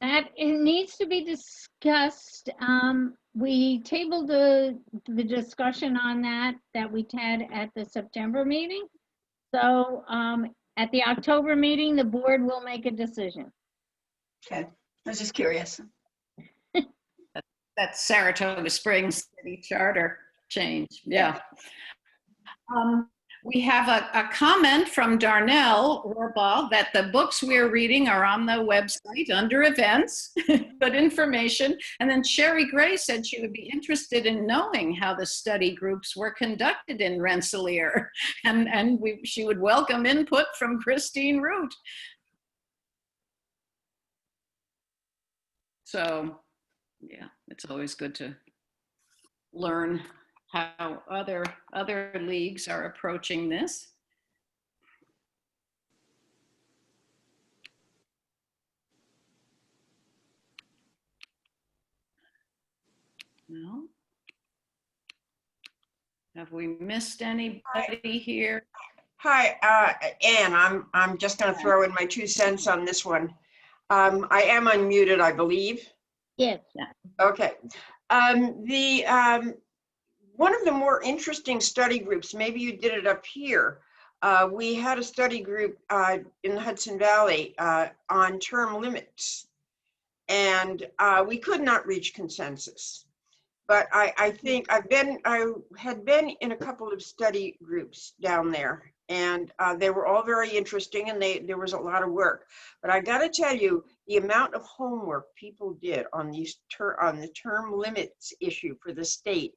That it needs to be discussed. We tabled the discussion on that we had at the September meeting. So at the October meeting, the board will make a decision. Okay, I was just curious. That's Saratoga Springs City Charter change. Yeah. We have a comment from Darnell Rohrbaugh that the books we're reading are on the website under events. Good information. And then Sherry Gray said she would be interested in knowing how the study groups were conducted in Rensselaer. And she would welcome input from Christine Root. So, yeah, it's always good to learn how other leagues are approaching this. No? Have we missed anybody here? Hi, Ann, I'm just going to throw in my 2 cents on this one. I am unmuted, I believe. Yes. Okay. one of the more interesting study groups, maybe you did it up here, we had a study group in the Hudson Valley on term limits, and we could not reach consensus. But I think I had been in a couple of study groups down there, and they were all very interesting, and there was a lot of work. But I got to tell you, the amount of homework people did on on the term limits issue for the state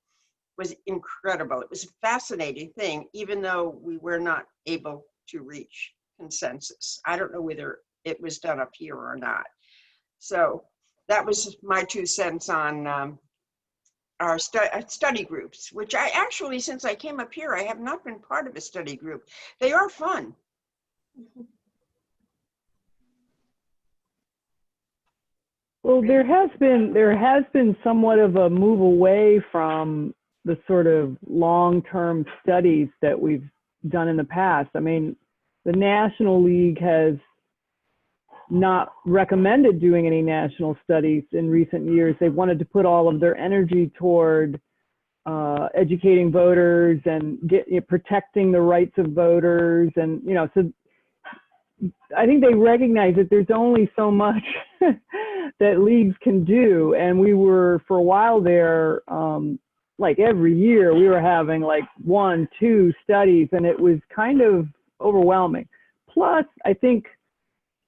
was incredible. It was a fascinating thing, even though we were not able to reach consensus. I don't know whether it was done up here or not. So that was my 2 cents on our study groups, which I actually, since I came up here, I have not been part of a study group. They are fun. Well, there has been somewhat of a move away from the sort of long-term studies that we've done in the past. I mean, the National League has not recommended doing any national studies in recent years. They've wanted to put all of their energy toward educating voters and protecting the rights of voters. And, so I think they recognize that there's only so much that leagues can do. And we were, for a while there, like every year, we were having like 1, 2 studies, and it was kind of overwhelming. Plus, I think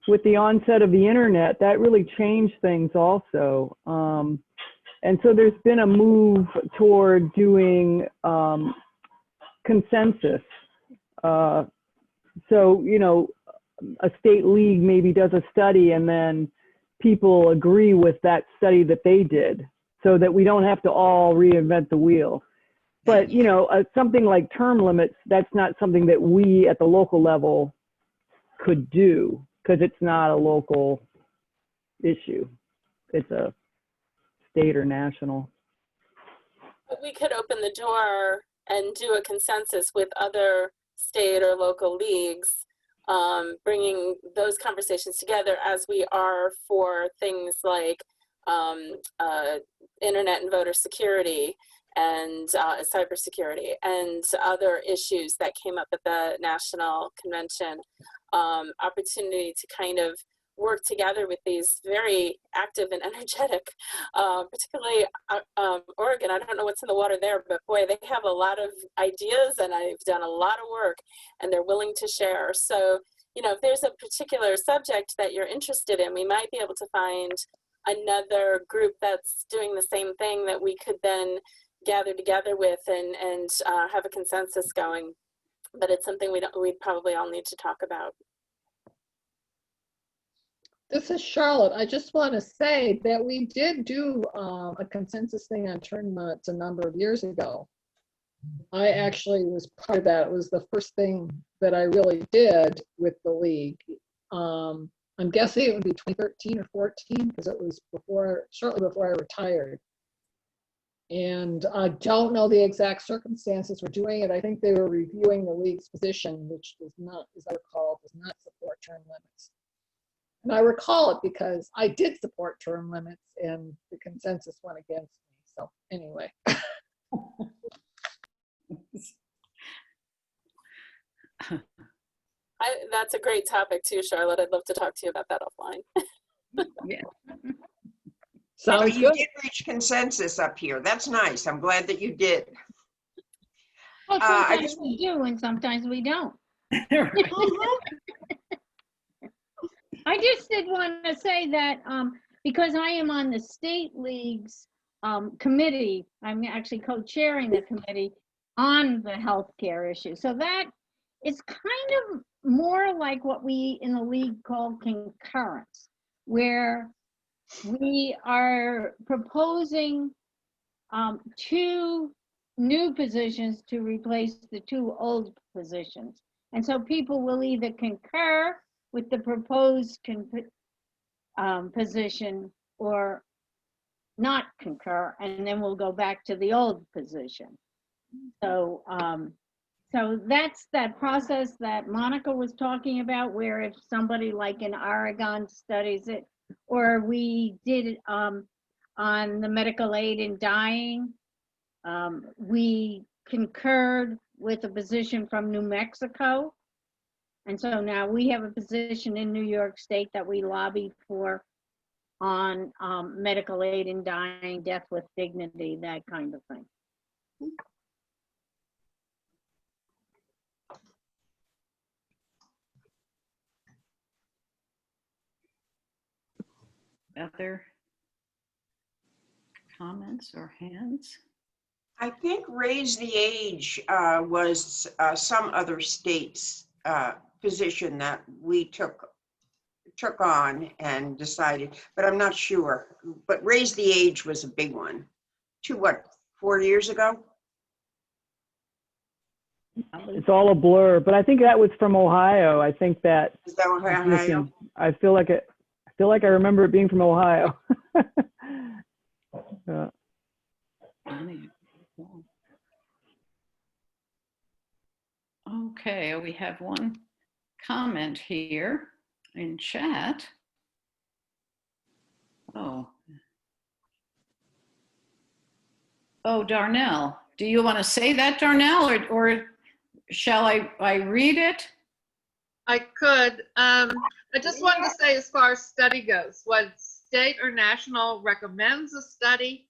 with the onset of the internet, that really changed things also. And so there's been a move toward doing consensus. So, a state league maybe does a study and then people agree with that study that they did, so that we don't have to all reinvent the wheel. But, something like term limits, that's not something that we at the local level could do, because it's not a local issue. It's a state or national. But we could open the door and do a consensus with other state or local leagues, bringing those conversations together, as we are for things like internet and voter security and cybersecurity and other issues that came up at the national convention. Opportunity to kind of work together with these very active and energetic, particularly Oregon. I don't know what's in the water there, but boy, they have a lot of ideas, and I've done a lot of work, and they're willing to share. So, if there's a particular subject that you're interested in, we might be able to find another group that's doing the same thing that we could then gather together with and have a consensus going. But it's something we'd probably all need to talk about. This is Charlotte. I just want to say that we did do a consensus thing on term limits a number of years ago. I actually was part of that. It was the first thing that I really did with the league. I'm guessing it would be 2013 or 14, because it was shortly before I retired. And I don't know the exact circumstances for doing it. I think they were reviewing the league's position, which does not, as I recall, does not support term limits. And I recall it because I did support term limits, and the consensus went against me. So anyway. That's a great topic too, Charlotte. I'd love to talk to you about that offline. Yeah. So you did reach consensus up here. That's nice. I'm glad that you did. Well, sometimes we do, and sometimes we don't. I just did want to say that because I am on the state league's committee, I'm actually co-chairing the committee on the healthcare issue. So that is kind of more like what we in the league call concurrence, where we are proposing 2 new positions to replace the 2 old positions. And so people will either concur with the proposed position or not concur, and then we'll go back to the old position. So, so that's that process that Monica was talking about, where if somebody like in Oregon studies it, or we did on the medical aid in dying, We concurred with a position from New Mexico. And so now we have a position in New York State that we lobbied for on medical aid in dying, death with dignity, that kind of thing. Other comments or hands? I think raise the age was some other state's position that we took on and decided, but I'm not sure. But raise the age was a big one. To what, 4 years ago? It's all a blur, but I think that was from Ohio. I think that. Is that Ohio? I feel like I remember it being from Ohio. Okay, we have one comment here in chat. Oh, Darnell, do you want to say that, Darnell, or shall I read it? I could. I just wanted to say, as far as study goes, when state or national recommends a study,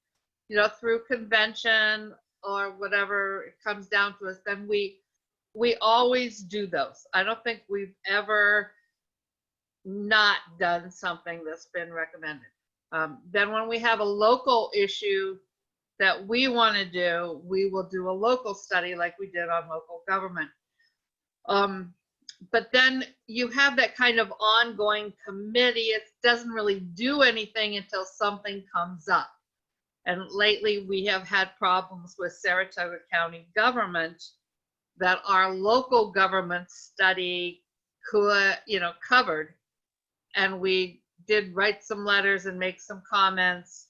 you know, through convention or whatever it comes down to us, then we always do those. I don't think we've ever not done something that's been recommended. Then when we have a local issue that we want to do, we will do a local study like we did on local government. But then you have that kind of ongoing committee. It doesn't really do anything until something comes up. And lately we have had problems with Saratoga County government that our local government study covered. And we did write some letters and make some comments.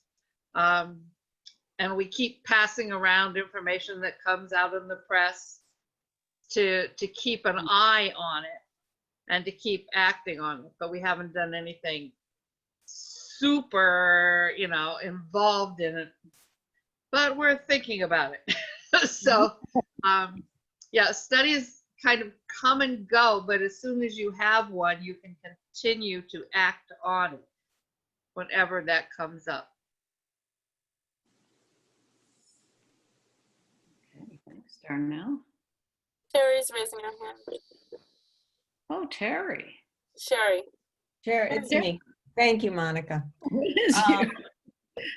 And we keep passing around information that comes out in the press to keep an eye on it and to keep acting on it. But we haven't done anything super, involved in it. But we're thinking about it. So, yeah, studies kind of come and go, but as soon as you have one, you can continue to act on it whenever that comes up. Okay, thanks, Darnell. Terry's raising her hand. Oh, Terry. Sherry. Sure, it's me. Thank you, Monica. It is you.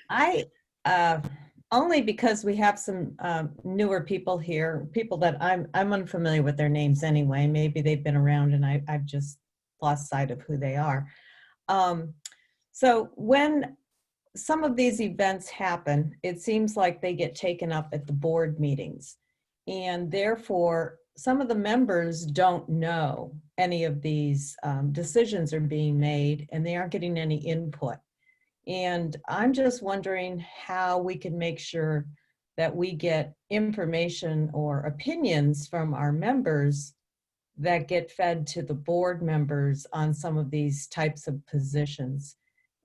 I only because we have some newer people here, people that I'm unfamiliar with their names anyway. Maybe they've been around and I've just lost sight of who they are. So when some of these events happen, it seems like they get taken up at the board meetings, and therefore some of the members don't know any of these decisions are being made, and they aren't getting any input. And I'm just wondering how we can make sure that we get information or opinions from our members that get fed to the board members on some of these types of positions,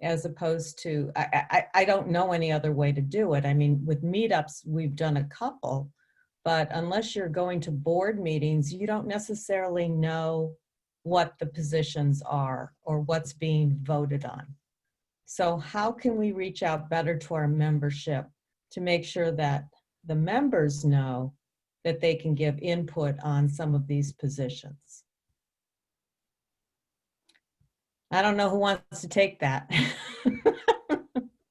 as opposed to, I don't know any other way to do it. I mean, with meetups, we've done a couple, but unless you're going to board meetings, you don't necessarily know what the positions are or what's being voted on. So how can we reach out better to our membership to make sure that the members know that they can give input on some of these positions? I don't know who wants to take that.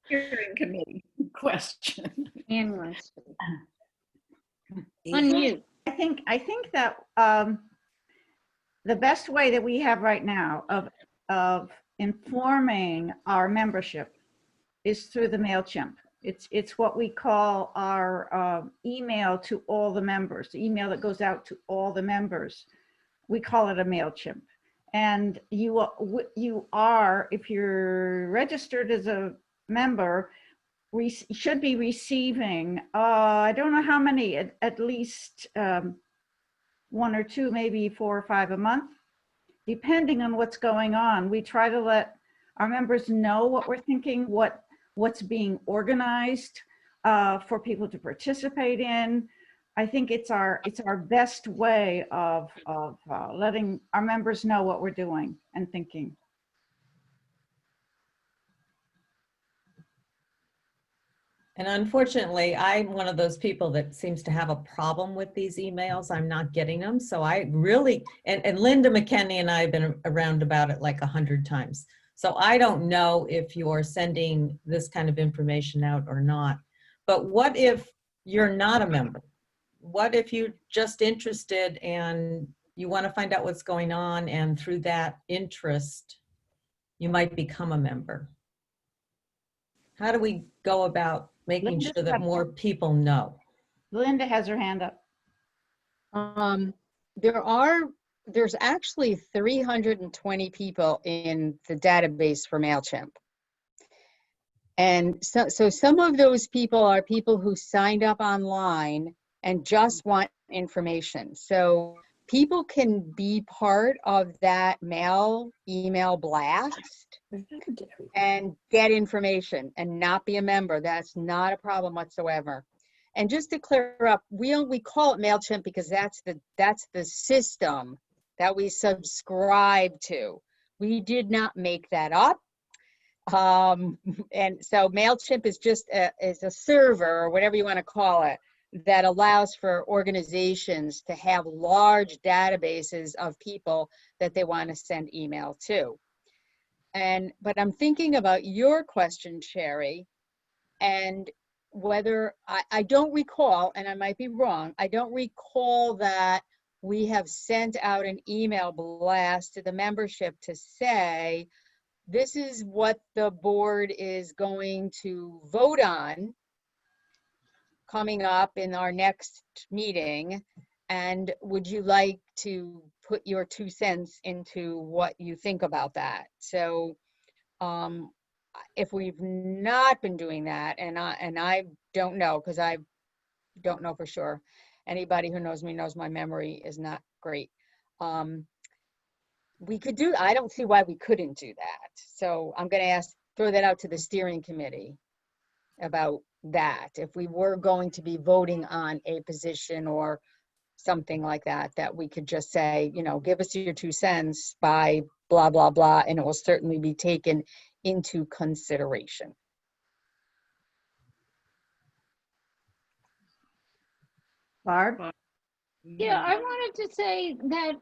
Hearing committee question. Ann wants to. Unmute. I think that the best way that we have right now of informing our membership is through the MailChimp. It's what we call our email to all the members, the email that goes out to all the members. We call it a MailChimp. And you are, if you're registered as a member, should be receiving, I don't know how many, at least 1 or 2, maybe 4 or 5 a month, depending on what's going on. We try to let our members know what we're thinking, what's being organized. for people to participate in. I think it's our best way of letting our members know what we're doing and thinking. And unfortunately, I'm one of those people that seems to have a problem with these emails. I'm not getting them. So I really, and Linda McKenney and I have been around about it like 100 times. So I don't know if you're sending this kind of information out or not. But what if you're not a member? What if you're just interested and you want to find out what's going on, and through that interest, you might become a member? How do we go about making Linda's sure that got- more people know? Linda has her hand up. There's actually 320 people in the database for MailChimp. And so some of those people are people who signed up online and just want information. So people can be part of that email blast and get information and not be a member. That's not a problem whatsoever. And just to clear up, we call it MailChimp because that's the system that we subscribe to. We did not make that up. And so MailChimp is just is a server, or whatever you want to call it, that allows for organizations to have large databases of people that they want to send email to. But I'm thinking about your question, Sherry, and whether I don't recall, and I might be wrong, I don't recall that we have sent out an email blast to the membership to say, this is what the board is going to vote on coming up in our next meeting. And would you like to put your 2 cents into what you think about that? So if we've not been doing that, and I don't know, because I don't know for sure. Anybody who knows me knows my memory is not great. We could do, I don't see why we couldn't do that. So I'm going to throw that out to the steering committee about that. If we were going to be voting on a position or something like that, that we could just say, you know, give us your 2 cents by blah, blah, blah, and it will certainly be taken into consideration. Barb? Yeah, I wanted to say that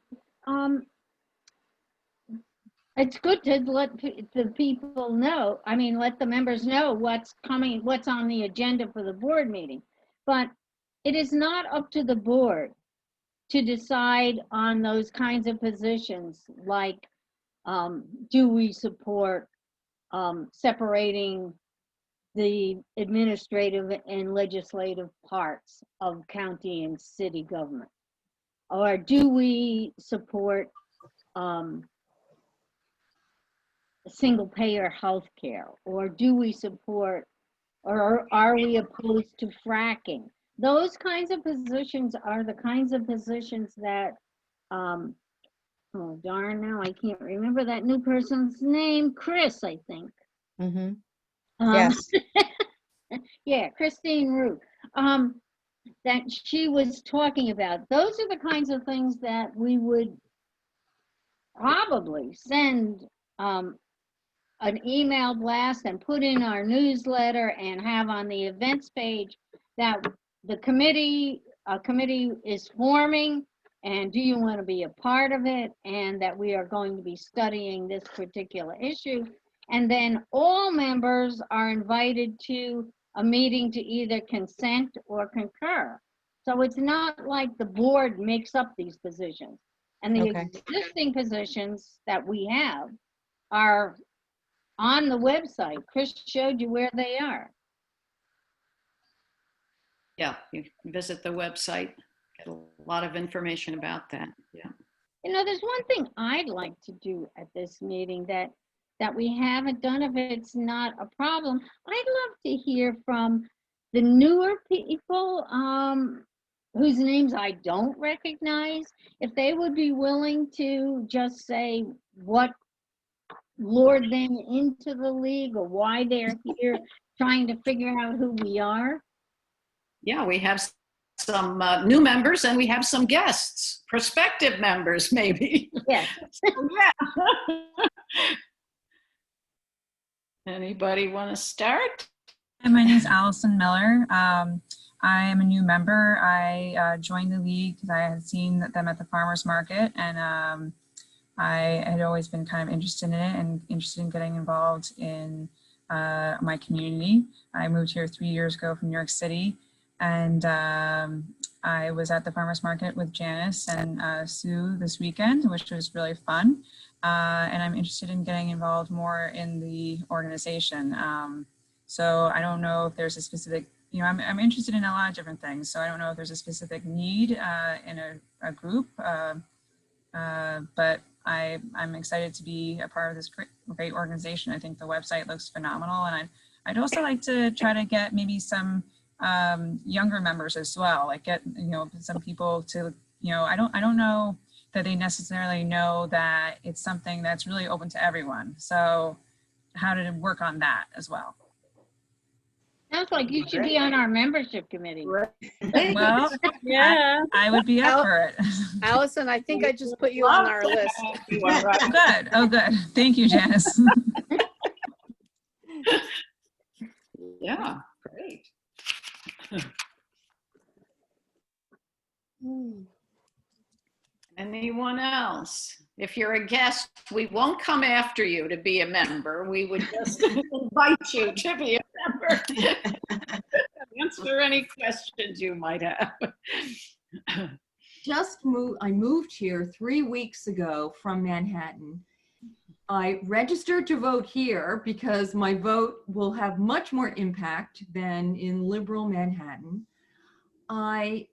it's good to let the people know, I mean, let the members know what's coming, what's on the agenda for the board meeting. But it is not up to the board to decide on those kinds of positions, like do we support separating the administrative and legislative parts of county and city government? Or do we support single payer health care? Or do we support, or are we opposed to fracking? Those kinds of positions are the kinds of positions that, oh darn, now I can't remember that new person's name, Chris, I think. Mm-hmm. Yes. Yeah, Christine Root, that she was talking about. Those are the kinds of things that we would probably send an email blast and put in our newsletter and have on the events page that the committee is forming, and do you want to be a part of it, and that we are going to be studying this particular issue. And then all members are invited to a meeting to either consent or concur. So it's not like the board makes up these positions. And the existing positions that we have are on the website. Chris showed you where they are. Yeah, you visit the website, get a lot of information about that. Yeah. You know, there's one thing I'd like to do at this meeting that we haven't done, if it's not a problem. I'd love to hear from the newer people whose names I don't recognize, if they would be willing to just say what lured them into the league or why they're here trying to figure out who we are. Yeah, we have some new members and we have some guests, prospective members maybe. Yes. So, yeah. Anybody want to start? Hi, my name is Allison Miller. I am a new member. I joined the league because I had seen them at the farmers market, and I had always been kind of interested in it and interested in getting involved in my community. I moved here 3 years ago from New York City, and I was at the farmers market with Janice and Sue this weekend, which was really fun. And I'm interested in getting involved more in the organization. So I don't know if there's a specific, I'm interested in a lot of different things. So I don't know if there's a specific need in a group, but I'm excited to be a part of this great organization. I think the website looks phenomenal, and I'd also like to try to get maybe some younger members as well, like get some people to I don't know that they necessarily know that it's something that's really open to everyone. So how to work on that as well. Sounds like you should be on our membership committee. Well, Yeah. I would be up for it. Allison, I think I just put you on our list. Good. Oh, good. Thank you, Janice. Yeah, great. Anyone else? If you're a guest, we won't come after you to be a member. We would just invite you to be a member. Answer any questions you might have. I moved here 3 weeks ago from Manhattan. I registered to vote here because my vote will have much more impact than in liberal Manhattan. I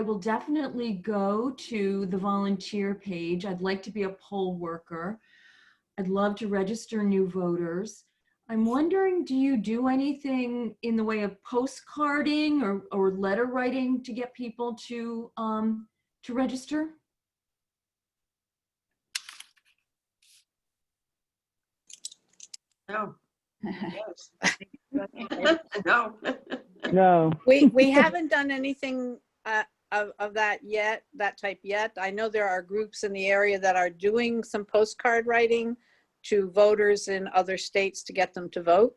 will definitely go to the volunteer page. I'd like to be a poll worker. I'd love to register new voters. I'm wondering, do you do anything in the way of postcarding or letter writing to get people to register? No. No. No. We haven't done anything of that yet, that type yet. I know there are groups in the area that are doing some postcard writing to voters in other states to get them to vote.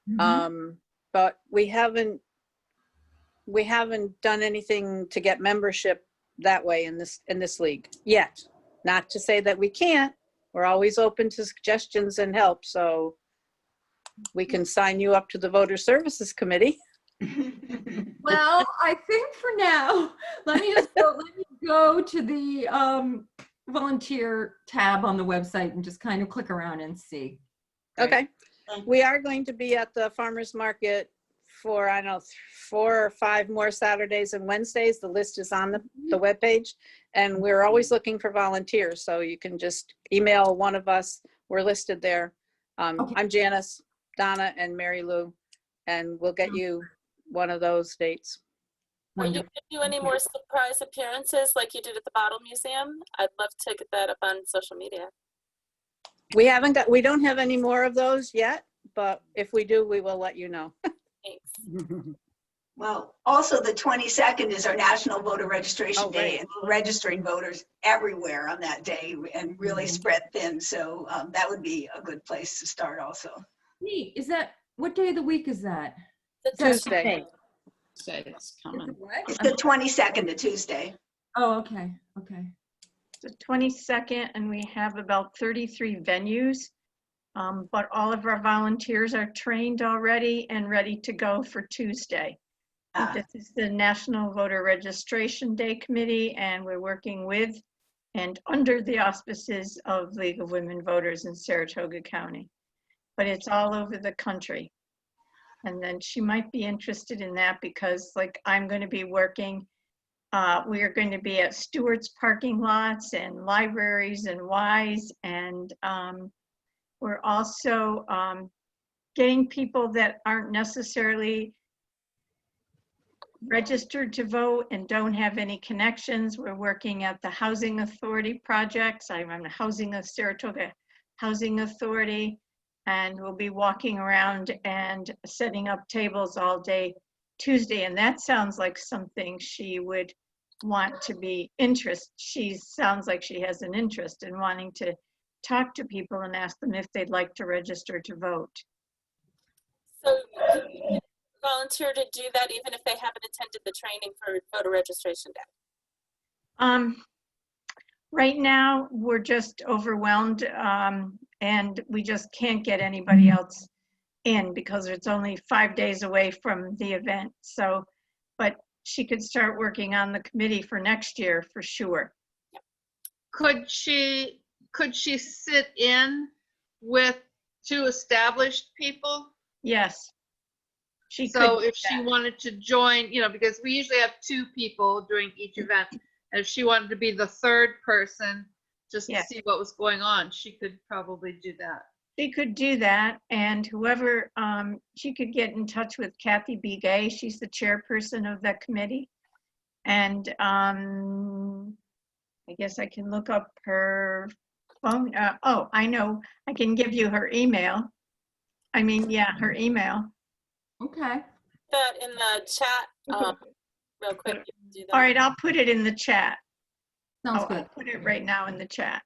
Mm-hmm. But we haven't done anything to get membership that way in this league yet. Not to say that we can't. We're always open to suggestions and help, so we can sign you up to the Voter Services Committee. Well, I think for now, let me go to the volunteer tab on the website and just kind of click around and see. Okay. We are going to be at the farmers market for, I don't know, 4 or 5 more Saturdays and Wednesdays. The list is on the webpage, and we're always looking for volunteers. So you can just email one of us. We're listed there. Okay. I'm Janice, Donna, and Mary Lou, and we'll get you one of those dates. Are you going to do any more surprise appearances like you did at the Bottle Museum? I'd love to get that up on social media. We don't have any more of those yet, but if we do, we will let you know. Thanks. Well, also the 22nd is our National Voter Registration Day, and we're registering voters everywhere on that day and really spread thin. So that would be a good place to start also. Neat. What day of the week is that? Tuesday. It's coming. It's the 22nd, a Tuesday. Oh, okay. Okay. The 22nd, and we have about 33 venues, but all of our volunteers are trained already and ready to go for Tuesday. This is the National Voter Registration Day Committee, and we're working with and under the auspices of League of Women Voters in Saratoga County. But it's all over the country. And then she might be interested in that because, like, I'm going to be working. We are going to be at Stewart's parking lots and libraries and Wise, and we're also getting people that aren't necessarily registered to vote and don't have any connections. We're working at the Housing Authority projects. I'm on the Saratoga Housing Authority, and we'll be walking around and setting up tables all day Tuesday, and that sounds like something she would want to be interested. She sounds like she has an interest in wanting to talk to people and ask them if they'd like to register to vote. So you can volunteer to do that even if they haven't attended the training for voter registration day? Right now, we're just overwhelmed, and we just can't get anybody else in because it's only 5 days away from the event. So, but she could start working on the committee for next year for sure. Could she sit in with 2 established people? Yes. She So could if she wanted to join, you know, because we usually have 2 people during each event, and if she wanted to be the 3rd person just to see what was going on, she could probably do that. She could do that, and whoever, she could get in touch with Kathy B. Gay. She's the chairperson of that committee. And I guess I can look up her phone. Oh, I know. I can give you her email. I mean, yeah, her email. Okay. That in the chat, real quick. You can do that. All right, I'll put it in the chat. Sounds I'll good. put it right now in the chat.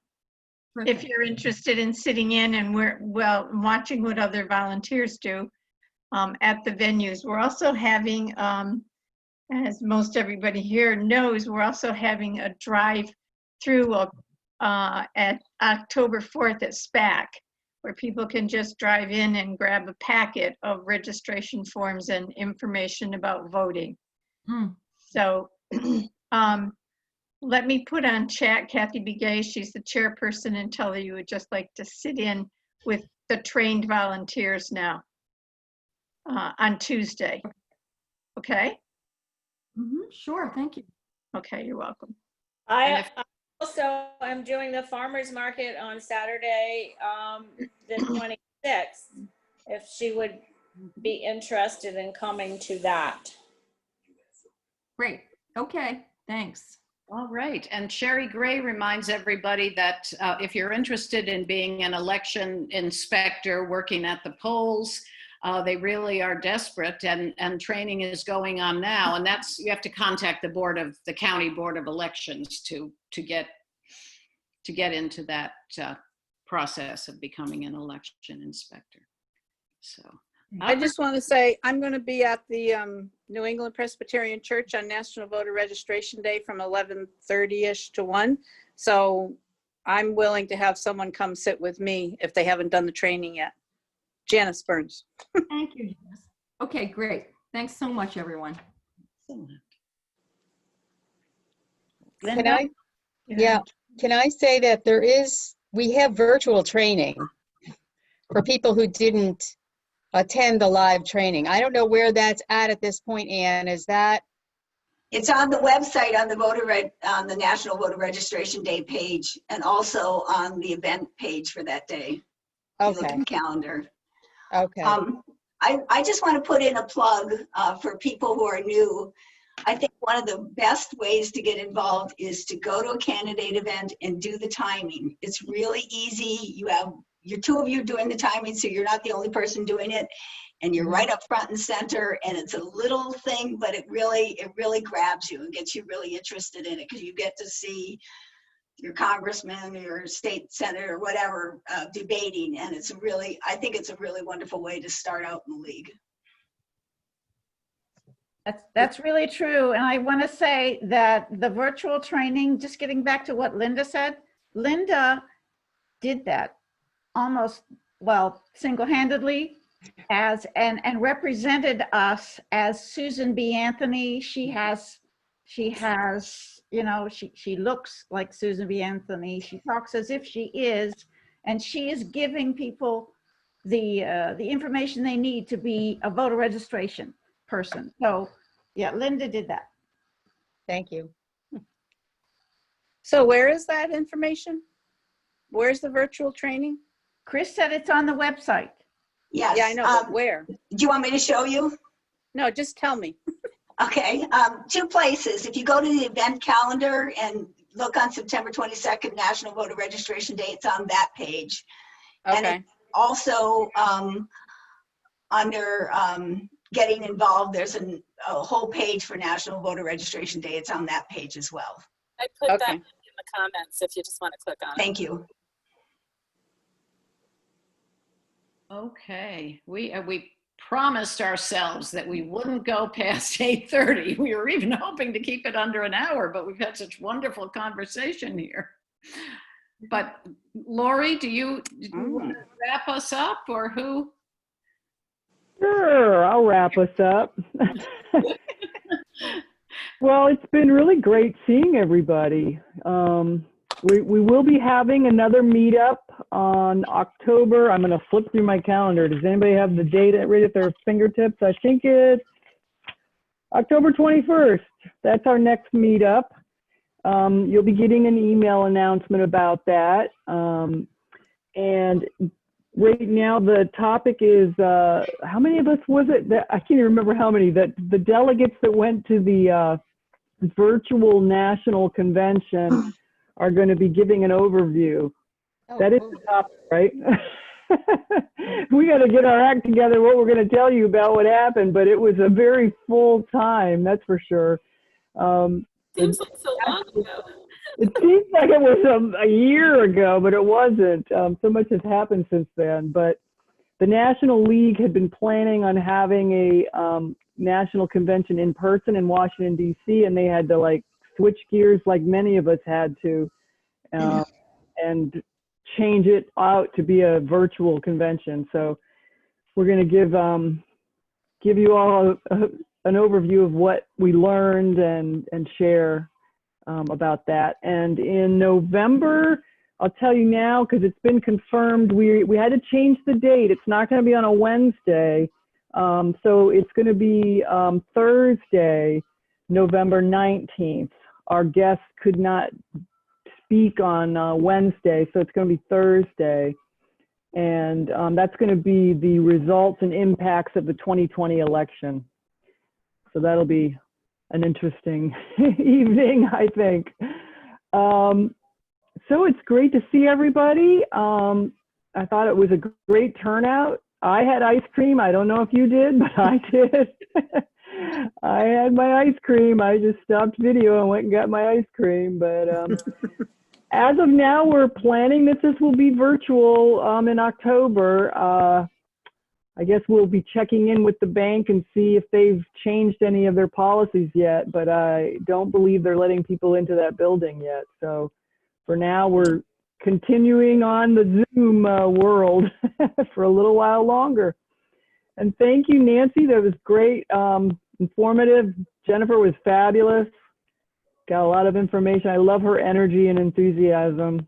Perfect. If you're interested in sitting in and watching what other volunteers do at the venues. We're also having, as most everybody here knows, we're also having a drive through at October 4th at SPAC, where people can just drive in and grab a packet of registration forms and information about voting. So let me put on chat Kathy B. Gay. She's the chairperson, and tell her you would just like to sit in with the trained volunteers now on Tuesday. Okay? Sure, thank you. Okay, you're welcome. I also am doing the farmer's market on Saturday, the 26th, if she would be interested in coming to that. Great. Okay, thanks. All right. And Sherry Gray reminds everybody that if you're interested in being an election inspector working at the polls, they really are desperate, and training is going on now. And that's, you have to contact the county board of elections to get into that process of becoming an election inspector. So I just want to say I'm going to be at the New England Presbyterian Church on National Voter Registration Day from 11:30ish to 1. So I'm willing to have someone come sit with me if they haven't done the training yet. Janice Burns. Thank you, Janice. Okay, great. Thanks so much, everyone. Can I? Yeah. Can I say that we have virtual training for people who didn't attend the live training. I don't know where that's at this point, Anne. Is that? It's on the website on the National Voter Registration Day page, and also on the event page for that day. Okay. Look at the calendar. Okay. I just want to put in a plug for people who are new. I think one of the best ways to get involved is to go to a candidate event and do the timing. It's really easy. You're 2 of you doing the timing, so you're not the only person doing it, and you're right up front and center, and it's a little thing, but it really grabs you and gets you really interested in it, because you get to see your congressman or your state senator or whatever debating, and I think it's a really wonderful way to start out in the league. That's really true. And I want to say that the virtual training, just getting back to what Linda said, Linda did that almost, well, single-handedly and represented us as Susan B. Anthony. She has, you know, she looks like Susan B. Anthony. She talks as if she is, and she is giving people the information they need to be a voter registration person. So yeah, Linda did that. Thank you. So where is that information? Where's the virtual training? Chris said it's on the website. Yes. Yeah, I know, but where? Do you want me to show you? No, just tell me. Okay, 2 places. If you go to the event calendar and look on September 22nd, National Voter Registration Day, it's on that page. Okay. And it's also under getting involved, there's a whole page for National Voter Registration Day. It's on that page as well. I put that Okay. in the comments if you just want to click on it. Thank you. Okay, we promised ourselves that we wouldn't go past 8:30. We were even hoping to keep it under an hour, but we've had such wonderful conversation here. But Lori, do you want to wrap us up, or who? Sure, I'll wrap us up. Well, it's been really great seeing everybody. We will be having another meetup on October. I'm going to flip through my calendar. Does anybody have the date right at their fingertips? I think it's October 21st. That's our next meetup. You'll be getting an email announcement about that. And right now the topic is, how many of us was it? That I can't even remember how many, that the delegates that went to the virtual national convention are going to be giving an overview. That is the topic, right? We got to get our act together what we're going to tell you about what happened, but it was a very full time, that's for sure. Seems like so long ago. It seems like it was a year ago, but it wasn't. So much has happened since then. But the National League had been planning on having a national convention in person in Washington, D.C., and they had to like switch gears like many of us had to and change it out to be a virtual convention. So we're going to give you all an overview of what we learned and share about that. And in November, I'll tell you now, because it's been confirmed, we had to change the date. It's not going to be on a Wednesday. So it's going to be Thursday, November 19th. Our guests could not speak on Wednesday, so it's going to be Thursday. And that's going to be the results and impacts of the 2020 election. So that'll be an interesting evening, I think. So it's great to see everybody. I thought it was a great turnout. I had ice cream. I don't know if you did, but I did. I had my ice cream. I just stopped video and went and got my ice cream. But as of now, we're planning that this will be virtual in October. I guess we'll be checking in with the bank and see if they've changed any of their policies yet, but I don't believe they're letting people into that building yet. So for now, we're continuing on the Zoom world for a little while longer. And thank you, Nancy. That was great, informative. Jennifer was fabulous. Got a lot of information. I love her energy and enthusiasm.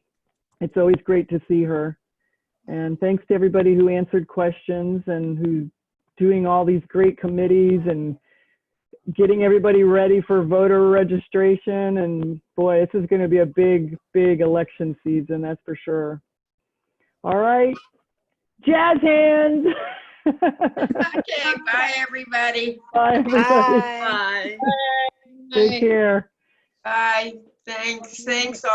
It's always great to see her. And thanks to everybody who answered questions and who's doing all these great committees and getting everybody ready for voter registration. And boy, this is going to be a big, big election season, that's for sure. All right, jazz hands. Okay, bye everybody. Bye, everybody. Bye. Take care. Bye. Thanks all.